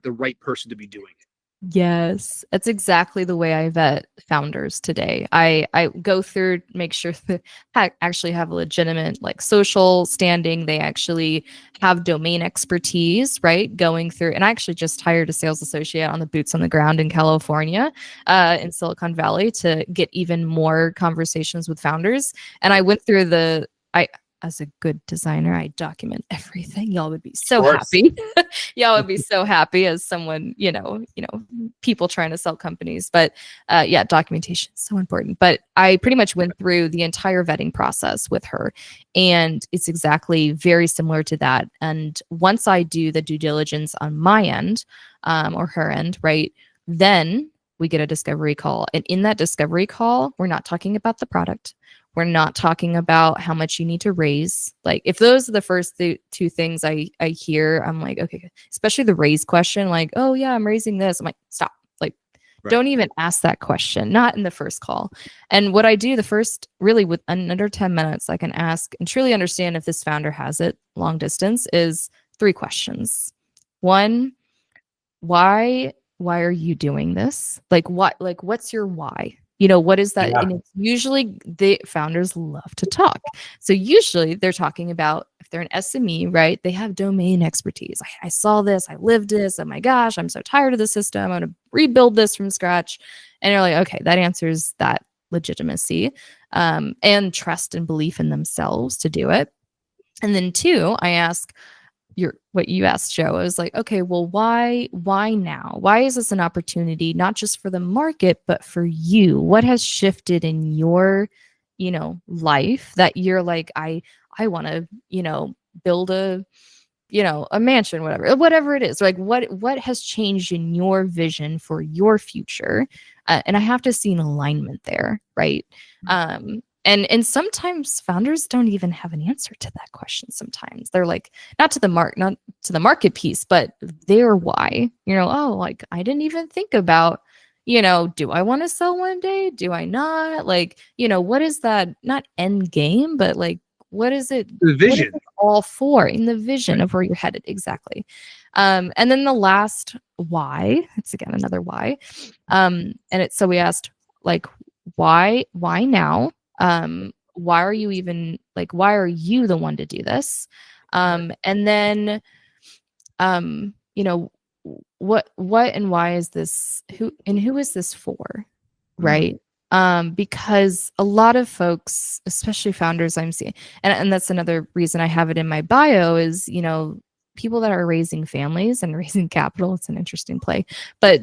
right person to be doing it? Yes, that's exactly the way I vet founders today. I go through, make sure that they actually have a legitimate like social standing. They actually have domain expertise, right? Going through, and I actually just hired a sales associate on the boots on the ground in California, in Silicon Valley, to get even more conversations with founders. And I went through as a good designer, I document everything. Y'all would be so happy. Y'all would be so happy as someone, people trying to sell companies. But documentation is so important. But I pretty much went through the entire vetting process with her. And it's exactly very similar to that. And once I do the due diligence on my end, or her end, right, then we get a discovery call. And in that discovery call, we're not talking about the product. We're not talking about how much you need to raise. Like, if those are the first two things I hear, I'm like, okay, especially the raise question, like, oh yeah, I'm raising this. I'm like, stop. Like, don't even ask that question, not in the first call. And what I do the first, really with under 10 minutes, I can ask and truly understand if this founder has it long distance, is 3 questions. 1, why are you doing this? Like, what, like, what's your why? What is that? Yeah. And it's usually the founders love to talk. So usually they're talking about, if they're an SME, right? They have domain expertise. I saw this, I lived this. Oh my gosh, I'm so tired of the system. I'm going to rebuild this from scratch. And you're like, okay, that answers that legitimacy, and trust and belief in themselves to do it. And then 2, I ask, what you asked, Joe. I was like, okay, well, why now? Why is this an opportunity, not just for the market, but for you? What has shifted in your, life that you're like, I want to, build a mansion, whatever it is. Like, what has changed in your vision for your future? And I have to see an alignment there, right? And sometimes founders don't even have an answer to that question. Sometimes they're like, not to the market piece, but their why. Like, I didn't even think about, do I want to sell one day? Do I not? Like, what is that? Not end game, but like, what is it? The vision. All for in the vision of where you're headed. Exactly. And then the last why, it's again another why. So we asked, like, why now? Why are you even, like, why are you the one to do this? And then, what and why is this, who is this for? Right. Because a lot of folks, especially founders I'm seeing, and that's another reason I have it in my bio, is, people that are raising families and raising capital. It's an interesting play, but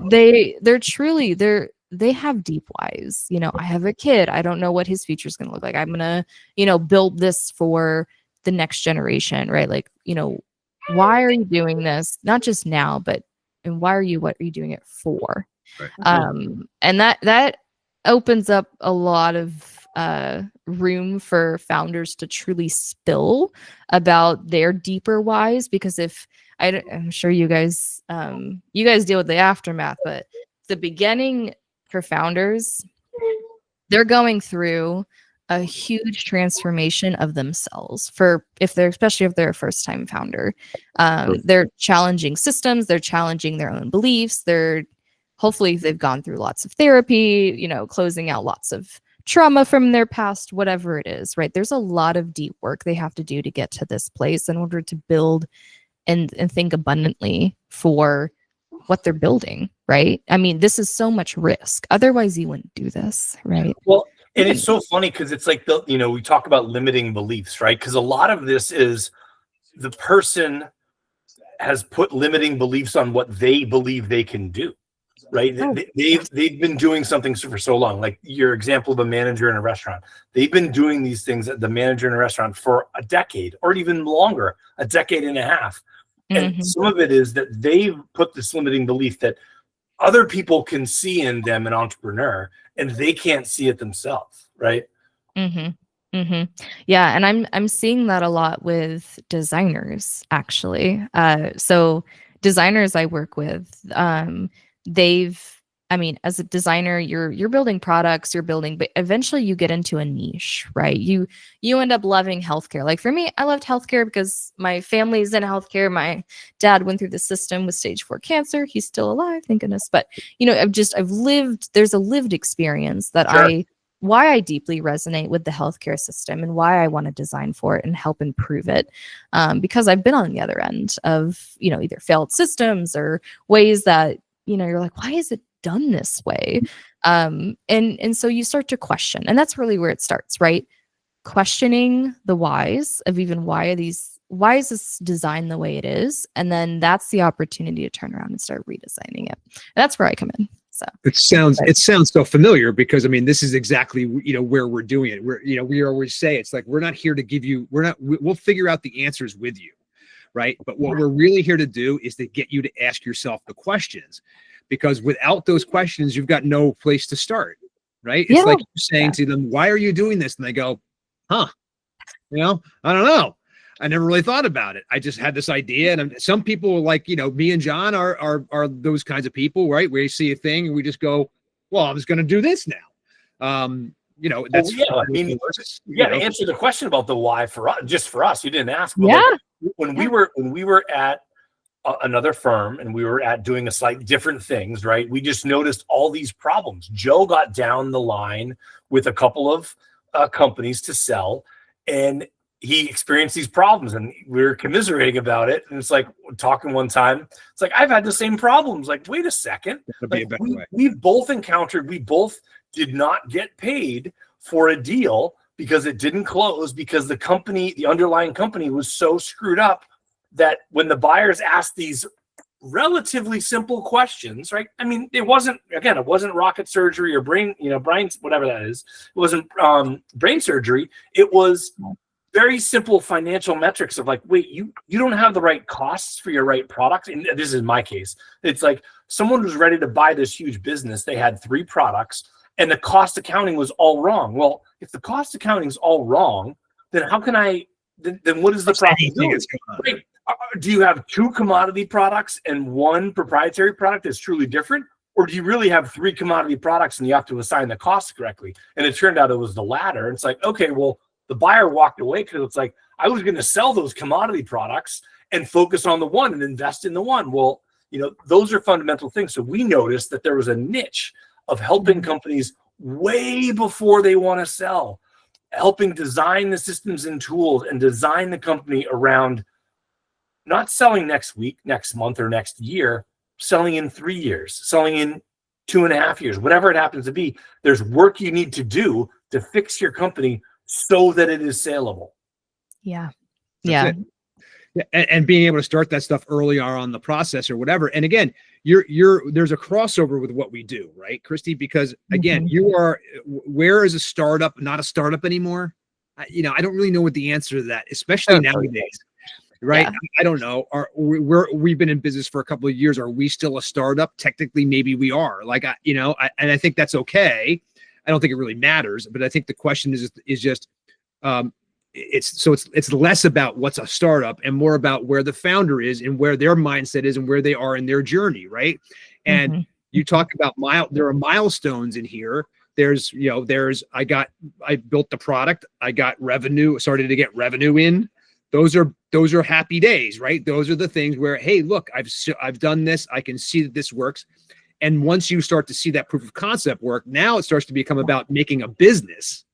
they have deep whys. I have a kid. I don't know what his future is going to look like. I'm going to, build this for the next generation, right? Like, why are you doing this? Not just now, but, and what are you doing it for? Right. And that opens up a lot of room for founders to truly spill about their deeper whys, because I'm sure you guys deal with the aftermath, but the beginning for founders, they're going through a huge transformation of themselves especially if they're a first time founder. They're challenging systems, they're challenging their own beliefs. Hopefully they've gone through lots of therapy, closing out lots of trauma from their past, whatever it is, right? There's a lot of deep work they have to do to get to this place in order to build and think abundantly for what they're building, right? I mean, this is so much risk. Otherwise you wouldn't do this, right? Well, and it's so funny because it's like, we talk about limiting beliefs, right? Because a lot of this is the person has put limiting beliefs on what they believe they can do, right? They've been doing something for so long. Like your example of a manager in a restaurant. They've been doing these things at the manager in a restaurant for a decade or even longer, a decade and a half. And some of it is that they've put this limiting belief that other people can see in them an entrepreneur and they can't see it themselves, right? Yeah, and I'm seeing that a lot with designers, actually. So designers I work with, as a designer, you're building products, but eventually you get into a niche, right? You end up loving healthcare. Like for me, I loved healthcare because my family's in healthcare. My dad went through the system with stage 4 cancer. He's still alive, thank goodness. But there's a lived experience that Sure. why I deeply resonate with the healthcare system and why I want to design for it and help improve it. Because I've been on the other end of, either failed systems or ways that, you're like, why is it done this way? And so you start to question, and that's really where it starts, right? Questioning the whys of even why is this designed the way it is? And then that's the opportunity to turn around and start redesigning it. And that's where I come in. So it sounds so familiar because this is exactly where we're doing it. We always say it's like we're not here to give you, we'll figure out the answers with you, right? But what we're really here to do is to get you to ask yourself the questions, because without those questions, you've got no place to start, right? It's like you're saying to them, "Why are you doing this?" And they go, "Huh, I don't know. I never really thought about it. I just had this idea." And some people like, me and John are those kinds of people, right? Where you see a thing and we just go, "Well, I'm just going to do this now." That's to answer the question about the why for us, you didn't ask. When we were at another firm and we were doing a slightly different things, right? We just noticed all these problems. Joe got down the line with a couple of companies to sell, and he experienced these problems, and we were commiserating about it. And it's like talking one time, it's like, I've had the same problems. Like, wait a second. Like, we've both did not get paid for a deal because it didn't close, because the underlying company was so screwed up that when the buyers asked these relatively simple questions, right? It wasn't rocket surgery or brain, whatever that is. It wasn't brain surgery. It was very simple financial metrics of like, wait, you don't have the right costs for your right product. And this is my case. It's like someone was ready to buy this huge business. They had 3 products and the cost accounting was all wrong. Well, if the cost accounting is all wrong, then how can then what is the profitability? Right? Do you have 2 commodity products and 1 proprietary product that's truly different? Or do you really have 3 commodity products and you have to assign the costs correctly? And it turned out it was the latter. It's like, okay, well, the buyer walked away because it's like, I was going to sell those commodity products and focus on the one and invest in the one. Well, those are fundamental things. So we noticed that there was a niche of helping companies way before they want to sell, helping design the systems and tools and design the company around not selling next week, next month, or next year, selling in 3 years, selling in 2.5 years, whatever it happens to be. There's work you need to do to fix your company so that it is saleable. Yeah. And being able to start that stuff early on the process or whatever. And again, there's a crossover with what we do, right, Christie? Because again, where is a startup not a startup anymore? I don't really know what the answer to that, especially nowadays. Right. Yeah. I don't know. We've been in business for a couple of years. Are we still a startup? Technically, maybe we are. And I think that's okay. I don't think it really matters. But I think the question is just, it's less about what's a startup and more about where the founder is and where their mindset is and where they are in their journey, right? And you talk about there are milestones in here. There's I built the product, I got revenue, started to get revenue in. Those are happy days, right? Those are the things where, hey, look, I've done this, I can see that this works. And once you start to see that proof of concept work, now it starts to become about making a business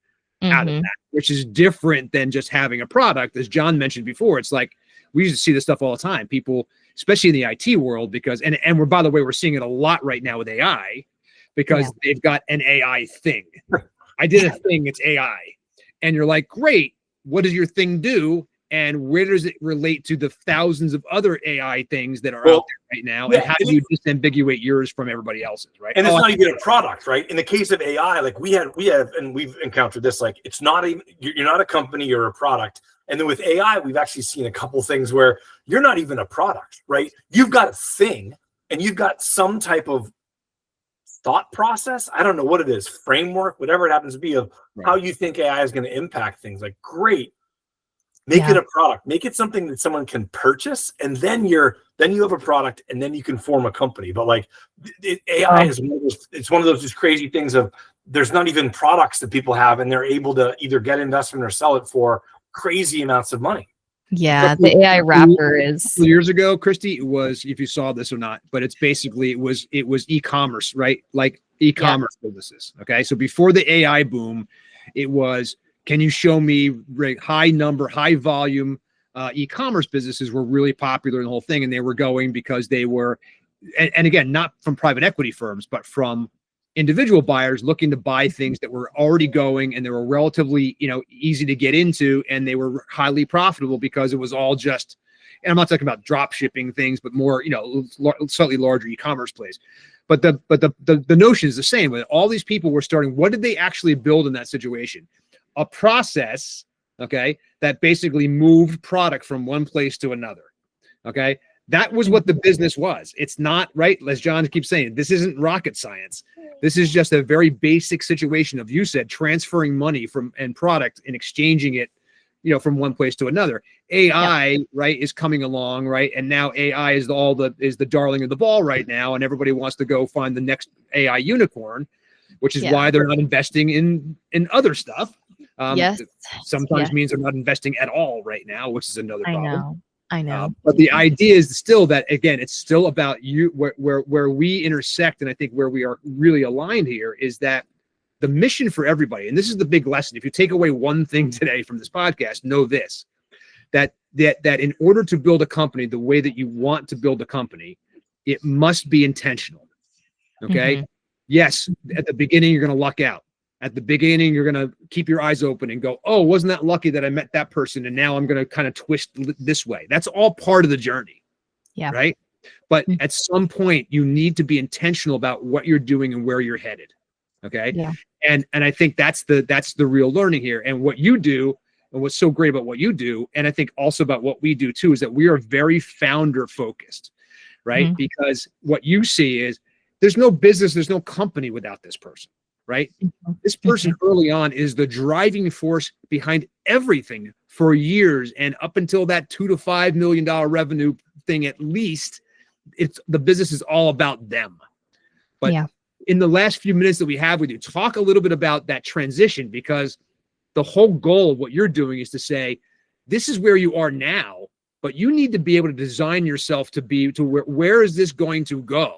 out of that, which is different than just having a product. As John mentioned before, it's like we used to see this stuff all the time. People, especially in the IT world, because and by the way, we're seeing it a lot right now with AI, because they've got an AI thing. I did a thing, it's AI. And you're like, great, what does your thing do? And where does it relate to the thousands of other AI things that are out there right now? And how do you disambiguate yours from everybody else's, right? And it's not even a product, right? In the case of AI, like we have, and we've encountered this, like it's not even, you're not a company, you're a product. And then with AI, we've actually seen a couple things where you're not even a product, right? You've got a thing and you've got some type of thought process. I don't know what it is, framework, whatever it happens to be, of how you think AI is going to impact things. Like, great. Make it a product, make it something that someone can purchase, and then you have a product, and then you can form a company. But like AI is one of those just crazy things of there's not even products that people have, and they're able to either get investment or sell it for crazy amounts of money. Yeah, the AI wrapper is years ago, Christie. It was, if you saw this or not, but it's basically it was e-commerce, right? Like e-commerce businesses. Okay, so before the AI boom, it was, can you show me high volume e-commerce businesses were really popular in the whole thing, and they were going because they were, and again, not from private equity firms, but from individual buyers looking to buy things that were already going, and they were relatively, easy to get into, and they were highly profitable because it was all just, and I'm not talking about drop shipping things, but more, slightly larger e-commerce plays. But the notion is the same. When all these people were starting, what did they actually build in that situation? A process, okay, that basically moved product from one place to another. Okay. That was what the business was. It's not, right, as John keeps saying, this isn't rocket science. This is just a very basic situation of, you said, transferring money and product and exchanging it, from one place to another. AI, right, is coming along, right? And now AI is the darling of the ball right now, and everybody wants to go find the next AI unicorn, which is why they're not investing in other stuff. Sometimes means they're not investing at all right now, which is another problem. I know. But the idea is still that, again, it's still about you, where we intersect, and I think where we are really aligned here is that the mission for everybody, and this is the big lesson. If you take away one thing today from this podcast, know this, that in order to build a company the way that you want to build a company, it must be intentional. Okay. Yes, at the beginning, you're going to luck out. At the beginning, you're going to keep your eyes open and go, oh, wasn't that lucky that I met that person? And now I'm going to kind of twist this way. That's all part of the journey. Yeah. Right. But at some point, you need to be intentional about what you're doing and where you're headed. Okay. Yeah. And I think that's the real learning here. And what you do, and what's so great about what you do, and I think also about what we do too, is that we are very founder focused. Right. Because what you see is there's no business, there's no company without this person. Right? This person early on is the driving force behind everything for years. And up until that $2 to $5 million revenue thing, at least, the business is all about them. But in the last few minutes that we have with you, talk a little bit about that transition, because the whole goal of what you're doing is to say, this is where you are now, but you need to be able to design yourself to where is this going to go?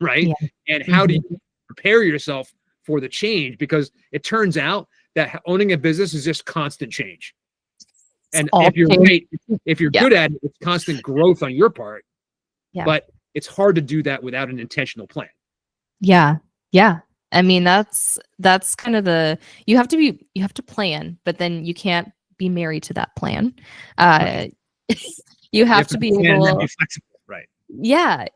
Right? Yeah. And how do you prepare yourself for the change? Because it turns out that owning a business is just constant change. And if you're good at it, it's constant growth on your part. Yeah. But it's hard to do that without an intentional plan. Yeah. Yeah. I mean, that's kind of you have to plan, but then you can't be married to that plan. You have to be able to be flexible. Right. Yeah.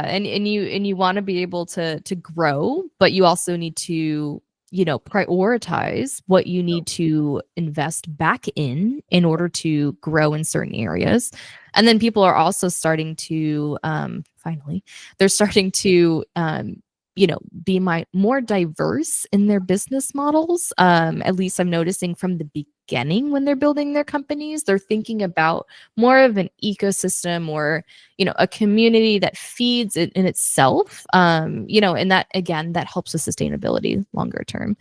And you want to be able to grow, but you also need to, prioritize what you need to invest back in order to grow in certain areas. And then people are also starting to, be more diverse in their business models. At least I'm noticing from the beginning when they're building their companies, they're thinking about more of an ecosystem or, a community that feeds it in itself. And that, again, that helps with sustainability longer term.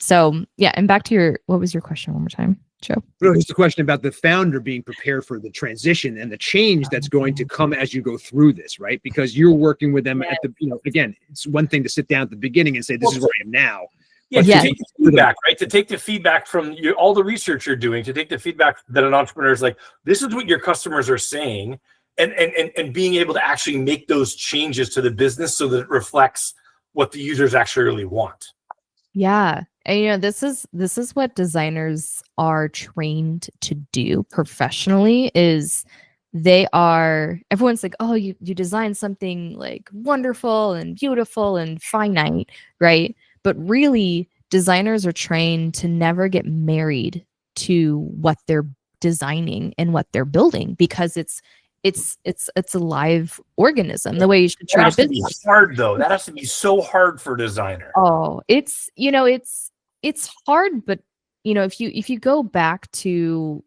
So yeah, and back to what was your question one more time, Joe? No, just a question about the founder being prepared for the transition and the change that's going to come as you go through this, right? Because you're working with them at the, again, it's one thing to sit down at the beginning and say, this is where I am now. Yeah, to take the feedback, right? To take the feedback from all the research you're doing, to take the feedback that an entrepreneur is like, this is what your customers are saying, and being able to actually make those changes to the business so that it reflects what the users actually really want. Yeah. And this is what designers are trained to do professionally. Is everyone's like, oh, you design something like wonderful and beautiful and finite, right? But really, designers are trained to never get married to what they're designing and what they're building, because it's a live organism. The way you should treat a business. That has to be hard, though. That has to be so hard for a designer. Oh, it's hard, but if you go back to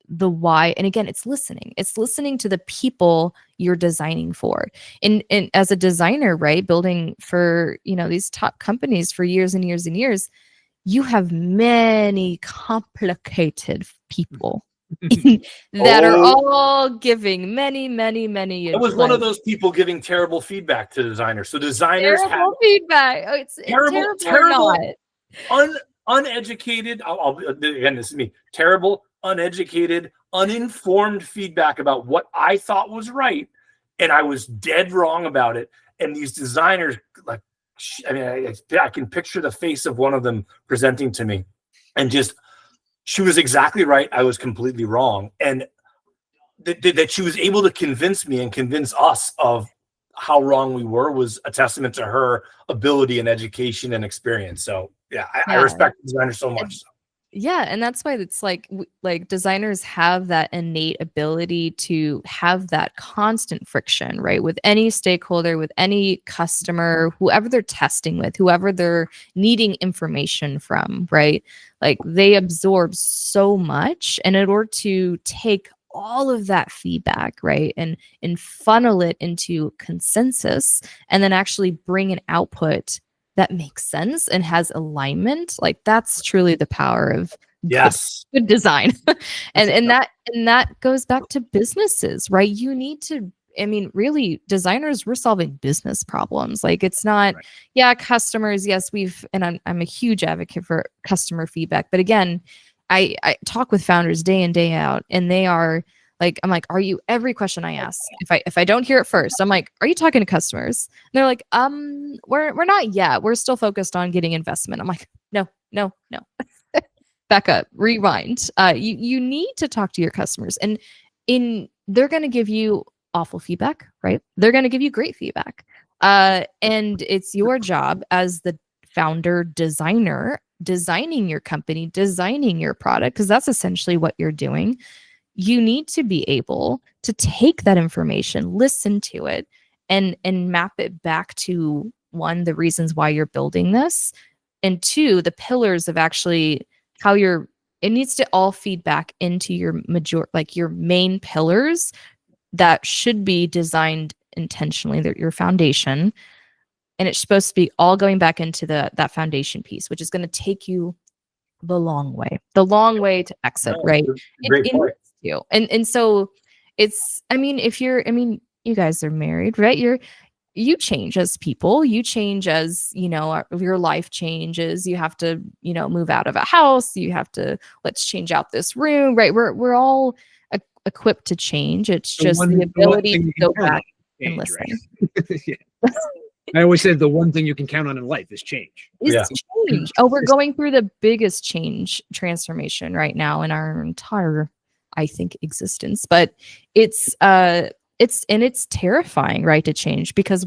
the why, and again, it's listening to the people you're designing for. And as a designer, right, building for these top companies for years and years and years, you have many complicated people that are all giving many I was one of those people giving terrible feedback to designers. So designers terrible feedback. Oh, it's terrible uneducated. Again, this is me. Terrible, uneducated, uninformed feedback about what I thought was right, and I was dead wrong about it. And these designers, I can picture the face of one of them presenting to me, and just, she was exactly right. I was completely wrong, and that she was able to convince me and convince us of how wrong we were was a testament to her ability and education and experience. So yeah, I respect designers so much. Yeah, and that's why it's like designers have that innate ability to have that constant friction, right? With any stakeholder, with any customer, whoever they're testing with, whoever they're needing information from, right? Like, they absorb so much, and in order to take all of that feedback, right, and funnel it into consensus, and then actually bring an output that makes sense and has alignment, like, that's truly the power of good design. and that goes back to businesses, right? You need to, really, designers, we're solving business problems. Like, it's not, customers, yes, and I'm a huge advocate for customer feedback, but again, I talk with founders day in, day out, and they are like, I'm like, every question I ask, if I don't hear it first, I'm like, are you talking to customers? And they're like, we're not yet. We're still focused on getting investment. I'm like, no. Back up, rewind. You need to talk to your customers, and they're going to give you awful feedback, right? They're going to give you great feedback. And it's your job as the founder designer, designing your company, designing your product, because that's essentially what you're doing. You need to be able to take that information, listen to it, and map it back to, one, the reasons why you're building this, and two, the pillars of actually how it needs to all feed back into your your main pillars that should be designed intentionally. They're your foundation, and it's supposed to be all going back into that foundation piece, which is going to take you the long way to exit, right? Great point. And so it's, you guys are married, right? You change as people, you change as, your life changes. You have to, move out of a house. You have to, let's change out this room, right? We're all equipped to change. It's just the ability to go back and listen. Right? I always said the one thing you can count on in life is change. Change. Oh, we're going through the biggest transformation right now in our entire, I think, existence. But it's terrifying, right, to change, because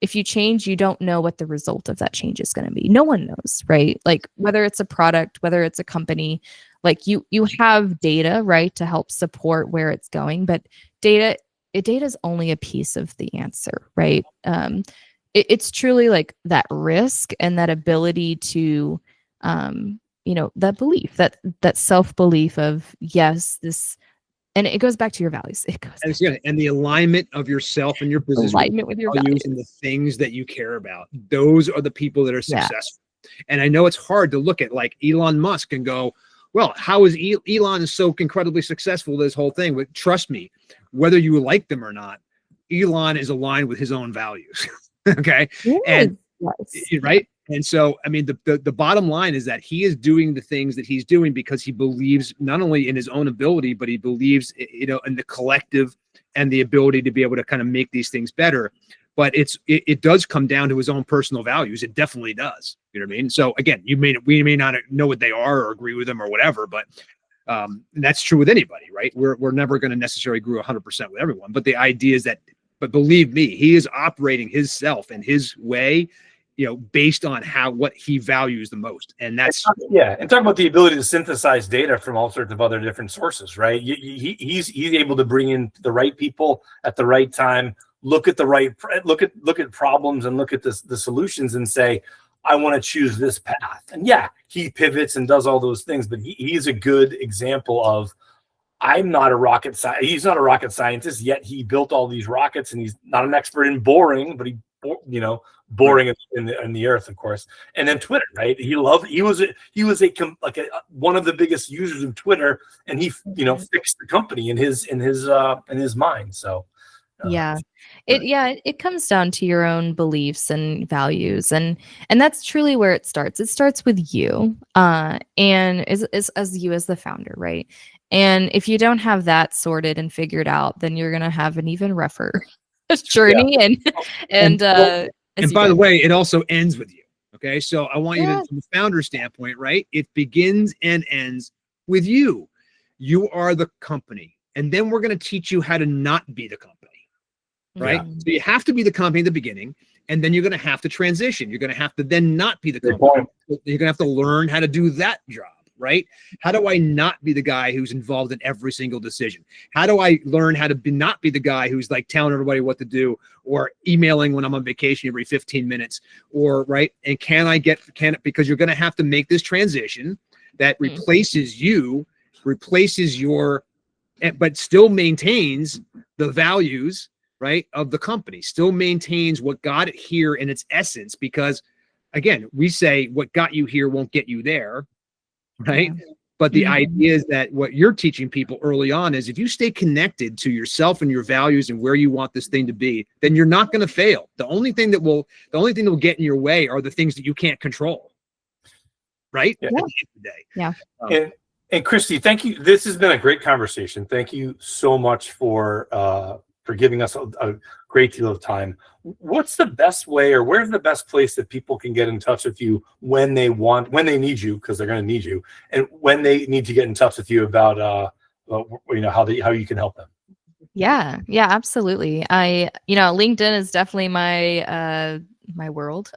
if you change, you don't know what the result of that change is going to be. No one knows, right? Like, whether it's a product, whether it's a company, like you have data, right, to help support where it's going, but data is only a piece of the answer, right? it's truly like that risk and that ability to, that belief, that self-belief of, yes, this, and it goes back to your values. It goes And, and the alignment of yourself and your business alignment with your values and the things that you care about. Those are the people that are successful. And I know it's hard to look at like Elon Musk and go, well, how is Elon is so incredibly successful, this whole thing? But trust me, whether you like them or not, Elon is aligned with his own values. Okay. Yes. And Yes. right. And so, I mean, the bottom line is that he is doing the things that he's doing because he believes not only in his own ability, but he believes, in the collective and the ability to be able to kind of make these things better. But it does come down to his own personal values. It definitely does. You know what I mean? So again, we may not know what they are or agree with them or whatever, but and that's true with anybody, right? We're never going to necessarily agree 100% with everyone. But the idea is that, but believe me, he is operating his self and his way, based on what he values the most. And that's and talk about the ability to synthesize data from all sorts of other different sources, right? He's able to bring in the right people at the right time, look at problems and look at the solutions and say, I want to choose this path. And he pivots and does all those things, but he's a good example of, he's not a rocket scientist, yet he built all these rockets, and he's not an expert in boring, but boring in the earth, of course. And then Twitter, right? He was one of the biggest users of Twitter, and he fixed the company in his mind. So it comes down to your own beliefs and values, and that's truly where it starts. It starts with you, and is as you as the founder, right? And if you don't have that sorted and figured out, then you're gonna have an even rougher journey. And by the way, it also ends with you. Okay, so I want you to, from the founder standpoint, right? It begins and ends with you. You are the company, and then we're going to teach you how to not be the company, right? So you have to be the company at the beginning, and then you're going to have to transition. You're going to have to then not be the company. You're going to have to learn how to do that job. Right? How do I not be the guy who's involved in every single decision? How do I learn how to not be the guy who's like telling everybody what to do or emailing when I'm on vacation every 15 minutes or right? And because you're going to have to make this transition that replaces your, but still maintains the values, right, of the company, still maintains what got it here in its essence. Because again, we say what got you here won't get you there. Right. But the idea is that what you're teaching people early on is if you stay connected to yourself and your values and where you want this thing to be, then you're not going to fail. The only thing that will get in your way are the things that you can't control. Right. Yeah. At the end of the day. Yeah. And Christie, thank you. This has been a great conversation. Thank you so much for giving us a great deal of time. What's the best way, or where's the best place that people can get in touch with you when they need you, because they're going to need you, and when they need to get in touch with you about how you can help them? Yeah, absolutely. LinkedIn is definitely my world.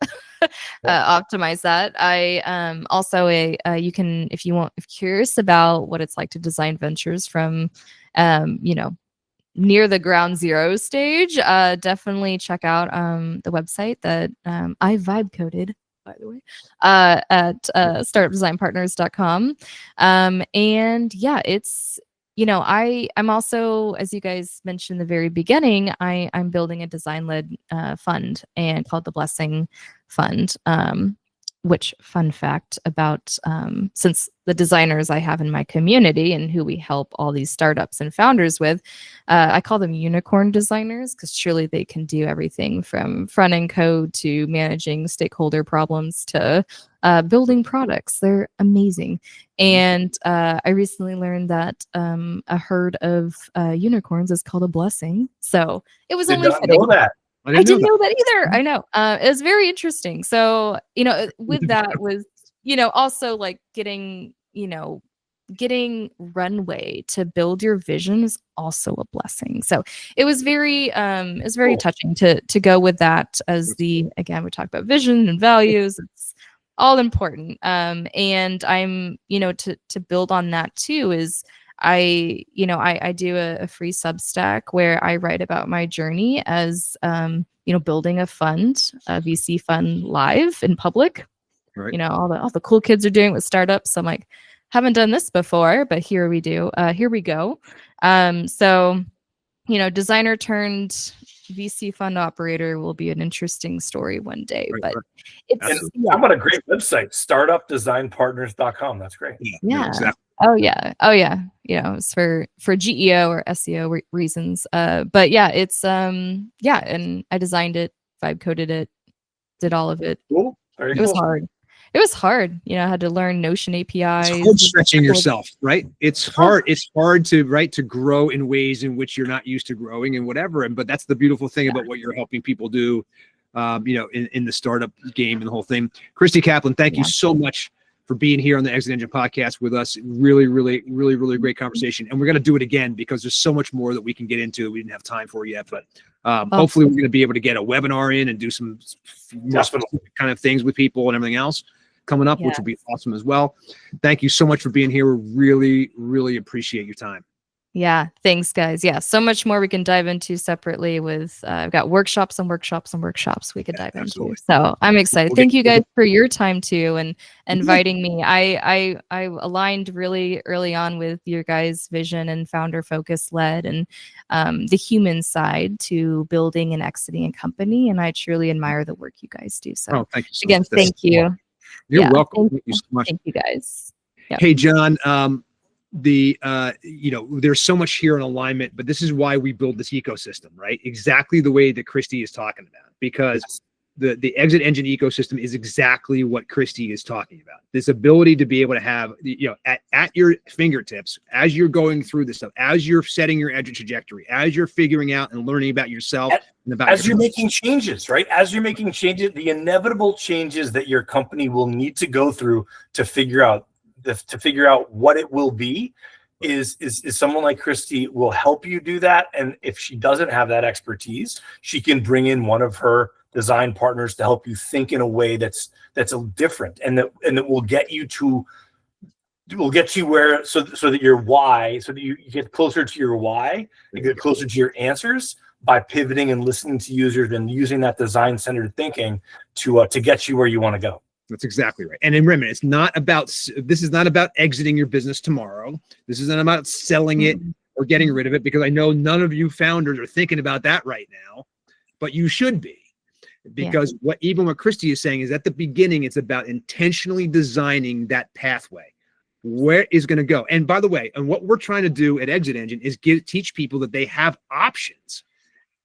Optimize that. I also you can, if you're curious about what it's like to design ventures from near the ground zero stage, definitely check out the website that I vibe coded, by the way, at startupdesignpartners.com. And it's I'm also, as you guys mentioned in the very beginning, I'm building a design-led fund and called the Blessing Fund, which, fun fact about, since the designers I have in my community and who we help all these startups and founders with, I call them unicorn designers, because surely they can do everything from front-end code to managing stakeholder problems to building products. They're amazing. And I recently learned that a herd of unicorns is called a blessing. So it was only fitting. Know that. I didn't know that either. I know. It was very interesting. So, with that was, also like getting runway to build your vision is also a blessing. So it was very cool. Touching to go with that as again, we talk about vision and values. It's all important. And I'm, to build on that too, is I do a free Substack where I write about my journey as, building a fund, a VC fund live in public. Right. All the cool kids are doing it with startups. So I'm like, haven't done this before, but here we do. Here we go. So, designer turned VC fund operator will be an interesting story one day. Right, but right. it's How about a great website, startupdesignpartners.com. That's great. Yeah. Exactly. Oh yeah. It's for GEO or SEO reasons. But yeah, it's and I designed it, vibe coded it, did all of it. Cool. Very It was cool. hard. It was hard. I had to learn Notion APIs. It's hard stretching yourself, right? It's hard. It's hard to grow in ways in which you're not used to growing and whatever. But that's the beautiful thing about what you're helping people do, in the startup game and the whole thing. Christie Kaplan, thank you so much for being here on the ExitEngine podcast with us. Really, really, really, really great conversation. And we're going to do it again because there's so much more that we can get into. We didn't have time for yet, but hopefully we're going to be able to get a webinar in and do some more specific kind of things with people and everything else coming up, which would be awesome as well. Thank you so much for being here. We really, really appreciate your time. Yeah. Thanks, guys. Yeah. So much more we can dive into separately with, I've got workshops we could dive into. So I'm excited. Thank you guys for your time too and inviting me. I aligned really early on with your guys' vision and founder focus led and the human side to building and exiting a company. And I truly admire the work you guys do. So thank you so again, much. thank you. You're welcome. Thank you so much. Thank you guys. Yep. Hey, John, there's so much here in alignment, but this is why we build this ecosystem, right? Exactly the way that Christie is talking about, because the ExitEngine ecosystem is exactly what Christie is talking about. This ability to be able to have, at your fingertips, as you're going through this stuff, as you're setting your exit trajectory, as you're figuring out and learning about yourself and about as you're making changes, right? As you're making changes, the inevitable changes that your company will need to go through to figure out what it will be is someone like Christie will help you do that. And if she doesn't have that expertise, she can bring in one of her design partners to help you think in a way that's a different and that will get you where so that your why, so that you get closer to your why, you get closer to your answers by pivoting and listening to users and using that design-centered thinking to get you where you want to go. That's exactly right. And remember, this is not about exiting your business tomorrow. This isn't about selling it or getting rid of it, because I know none of you founders are thinking about that right now, but you should be, because what Christie is saying is at the beginning, it's about intentionally designing that pathway. Where is going to go? And by the way, and what we're trying to do at ExitEngine is teach people that they have options.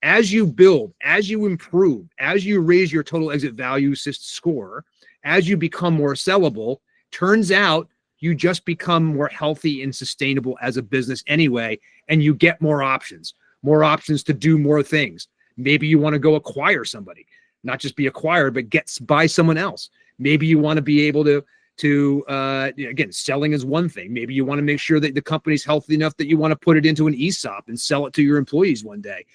As you build, as you improve, as you raise your total exit value score, as you become more sellable, turns out you just become more healthy and sustainable as a business anyway, and you get more options to do more things. Maybe you want to go acquire somebody, not just be acquired, but buy someone else. Maybe you want to be able to again, selling is one thing. Maybe you want to make sure that the company's healthy enough that you want to put it into an ESOP and sell it to your employees one day.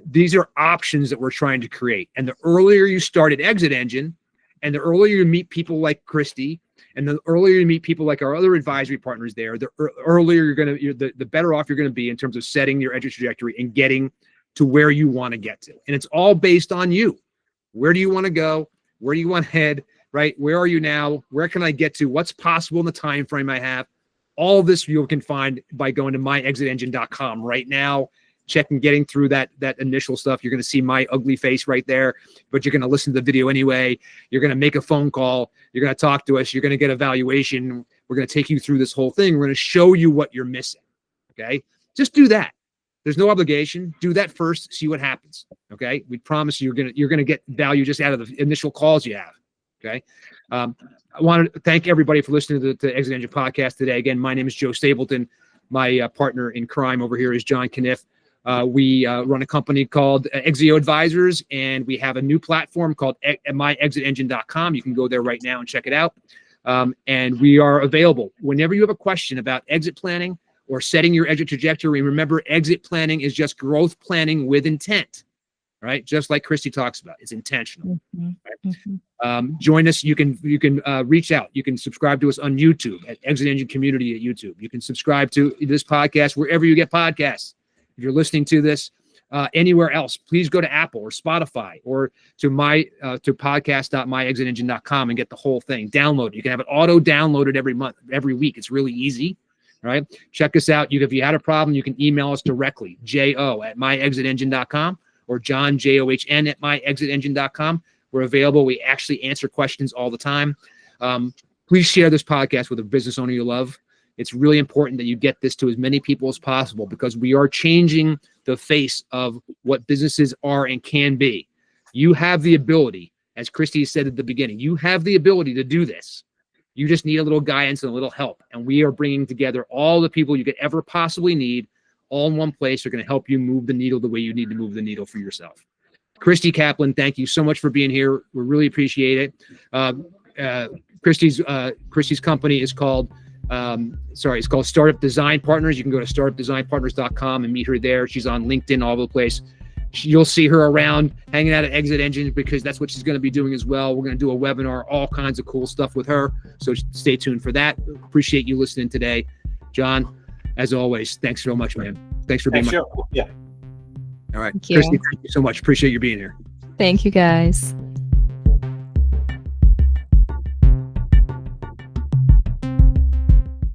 These are options that we're trying to create. And the earlier you start at ExitEngine, and the earlier you meet people like Christie, and the earlier you meet people like our other advisory partners there, the earlier the better off you're going to be in terms of setting your exit trajectory and getting to where you want to get to. And it's all based on you. Where do you want to go? Where do you want to head? Right? Where are you now? Where can I get to? What's possible in the time frame I have? All this you can find by going to myexitengine.com right now. Getting through that initial stuff. You're going to see my ugly face right there, but you're going to listen to the video anyway. You're going to make a phone call. You're going to talk to us. You're going to get a valuation. We're going to take you through this whole thing. We're going to show you what you're missing. Okay. Just do that. There's no obligation. Do that first. See what happens. Okay. We promise you're going to get value just out of the initial calls you have. Okay. I want to thank everybody for listening to the ExitEngine podcast today. Again, my name is Joe Stapleton. My partner in crime over here is John Canniffe. We run a company called Exio Advisors, and we have a new platform called myexitengine.com. You can go there right now and check it out. And we are available whenever you have a question about exit planning or setting your exit trajectory. Remember, exit planning is just growth planning with intent. right? Just like Christie talks about, it's intentional. Mhm. Right? Mhm. Join us. You can reach out. You can subscribe to us on YouTube at Exit Engine Community at YouTube. You can subscribe to this podcast wherever you get podcasts. If you're listening to this anywhere else, please go to Apple or Spotify or to podcast.myexitengine.com and get the whole thing. Download it. You can have it auto downloaded every week. It's really easy. Right? Check us out. If you had a problem, you can email us directly, jo@myexitengine.com or John, JOHN @myexitengine.com. We're available. We actually answer questions all the time. Please share this podcast with a business owner you love. It's really important that you get this to as many people as possible because we are changing the face of what businesses are and can be. You have the ability, as Christie said at the beginning, you have the ability to do this. You just need a little guidance and a little help. And we are bringing together all the people you could ever possibly need all in one place. Are going to help you move the needle the way you need to move the needle for yourself. Christie Kaplan, thank you so much for being here. We really appreciate it. Christie's company is called, it's called Startup Design Partners. You can go to startupdesignpartners.com and meet her there. She's on LinkedIn all over the place. You'll see her around hanging out at Exit Engine because that's what she's going to be doing as well. We're going to do a webinar, all kinds of cool stuff with her. So stay tuned for that. Appreciate you listening today. John, as always, thanks so much, man. Thanks for being Yeah. All right. Thank you. Christie, thank you so much. Appreciate you being here. Thank you, guys.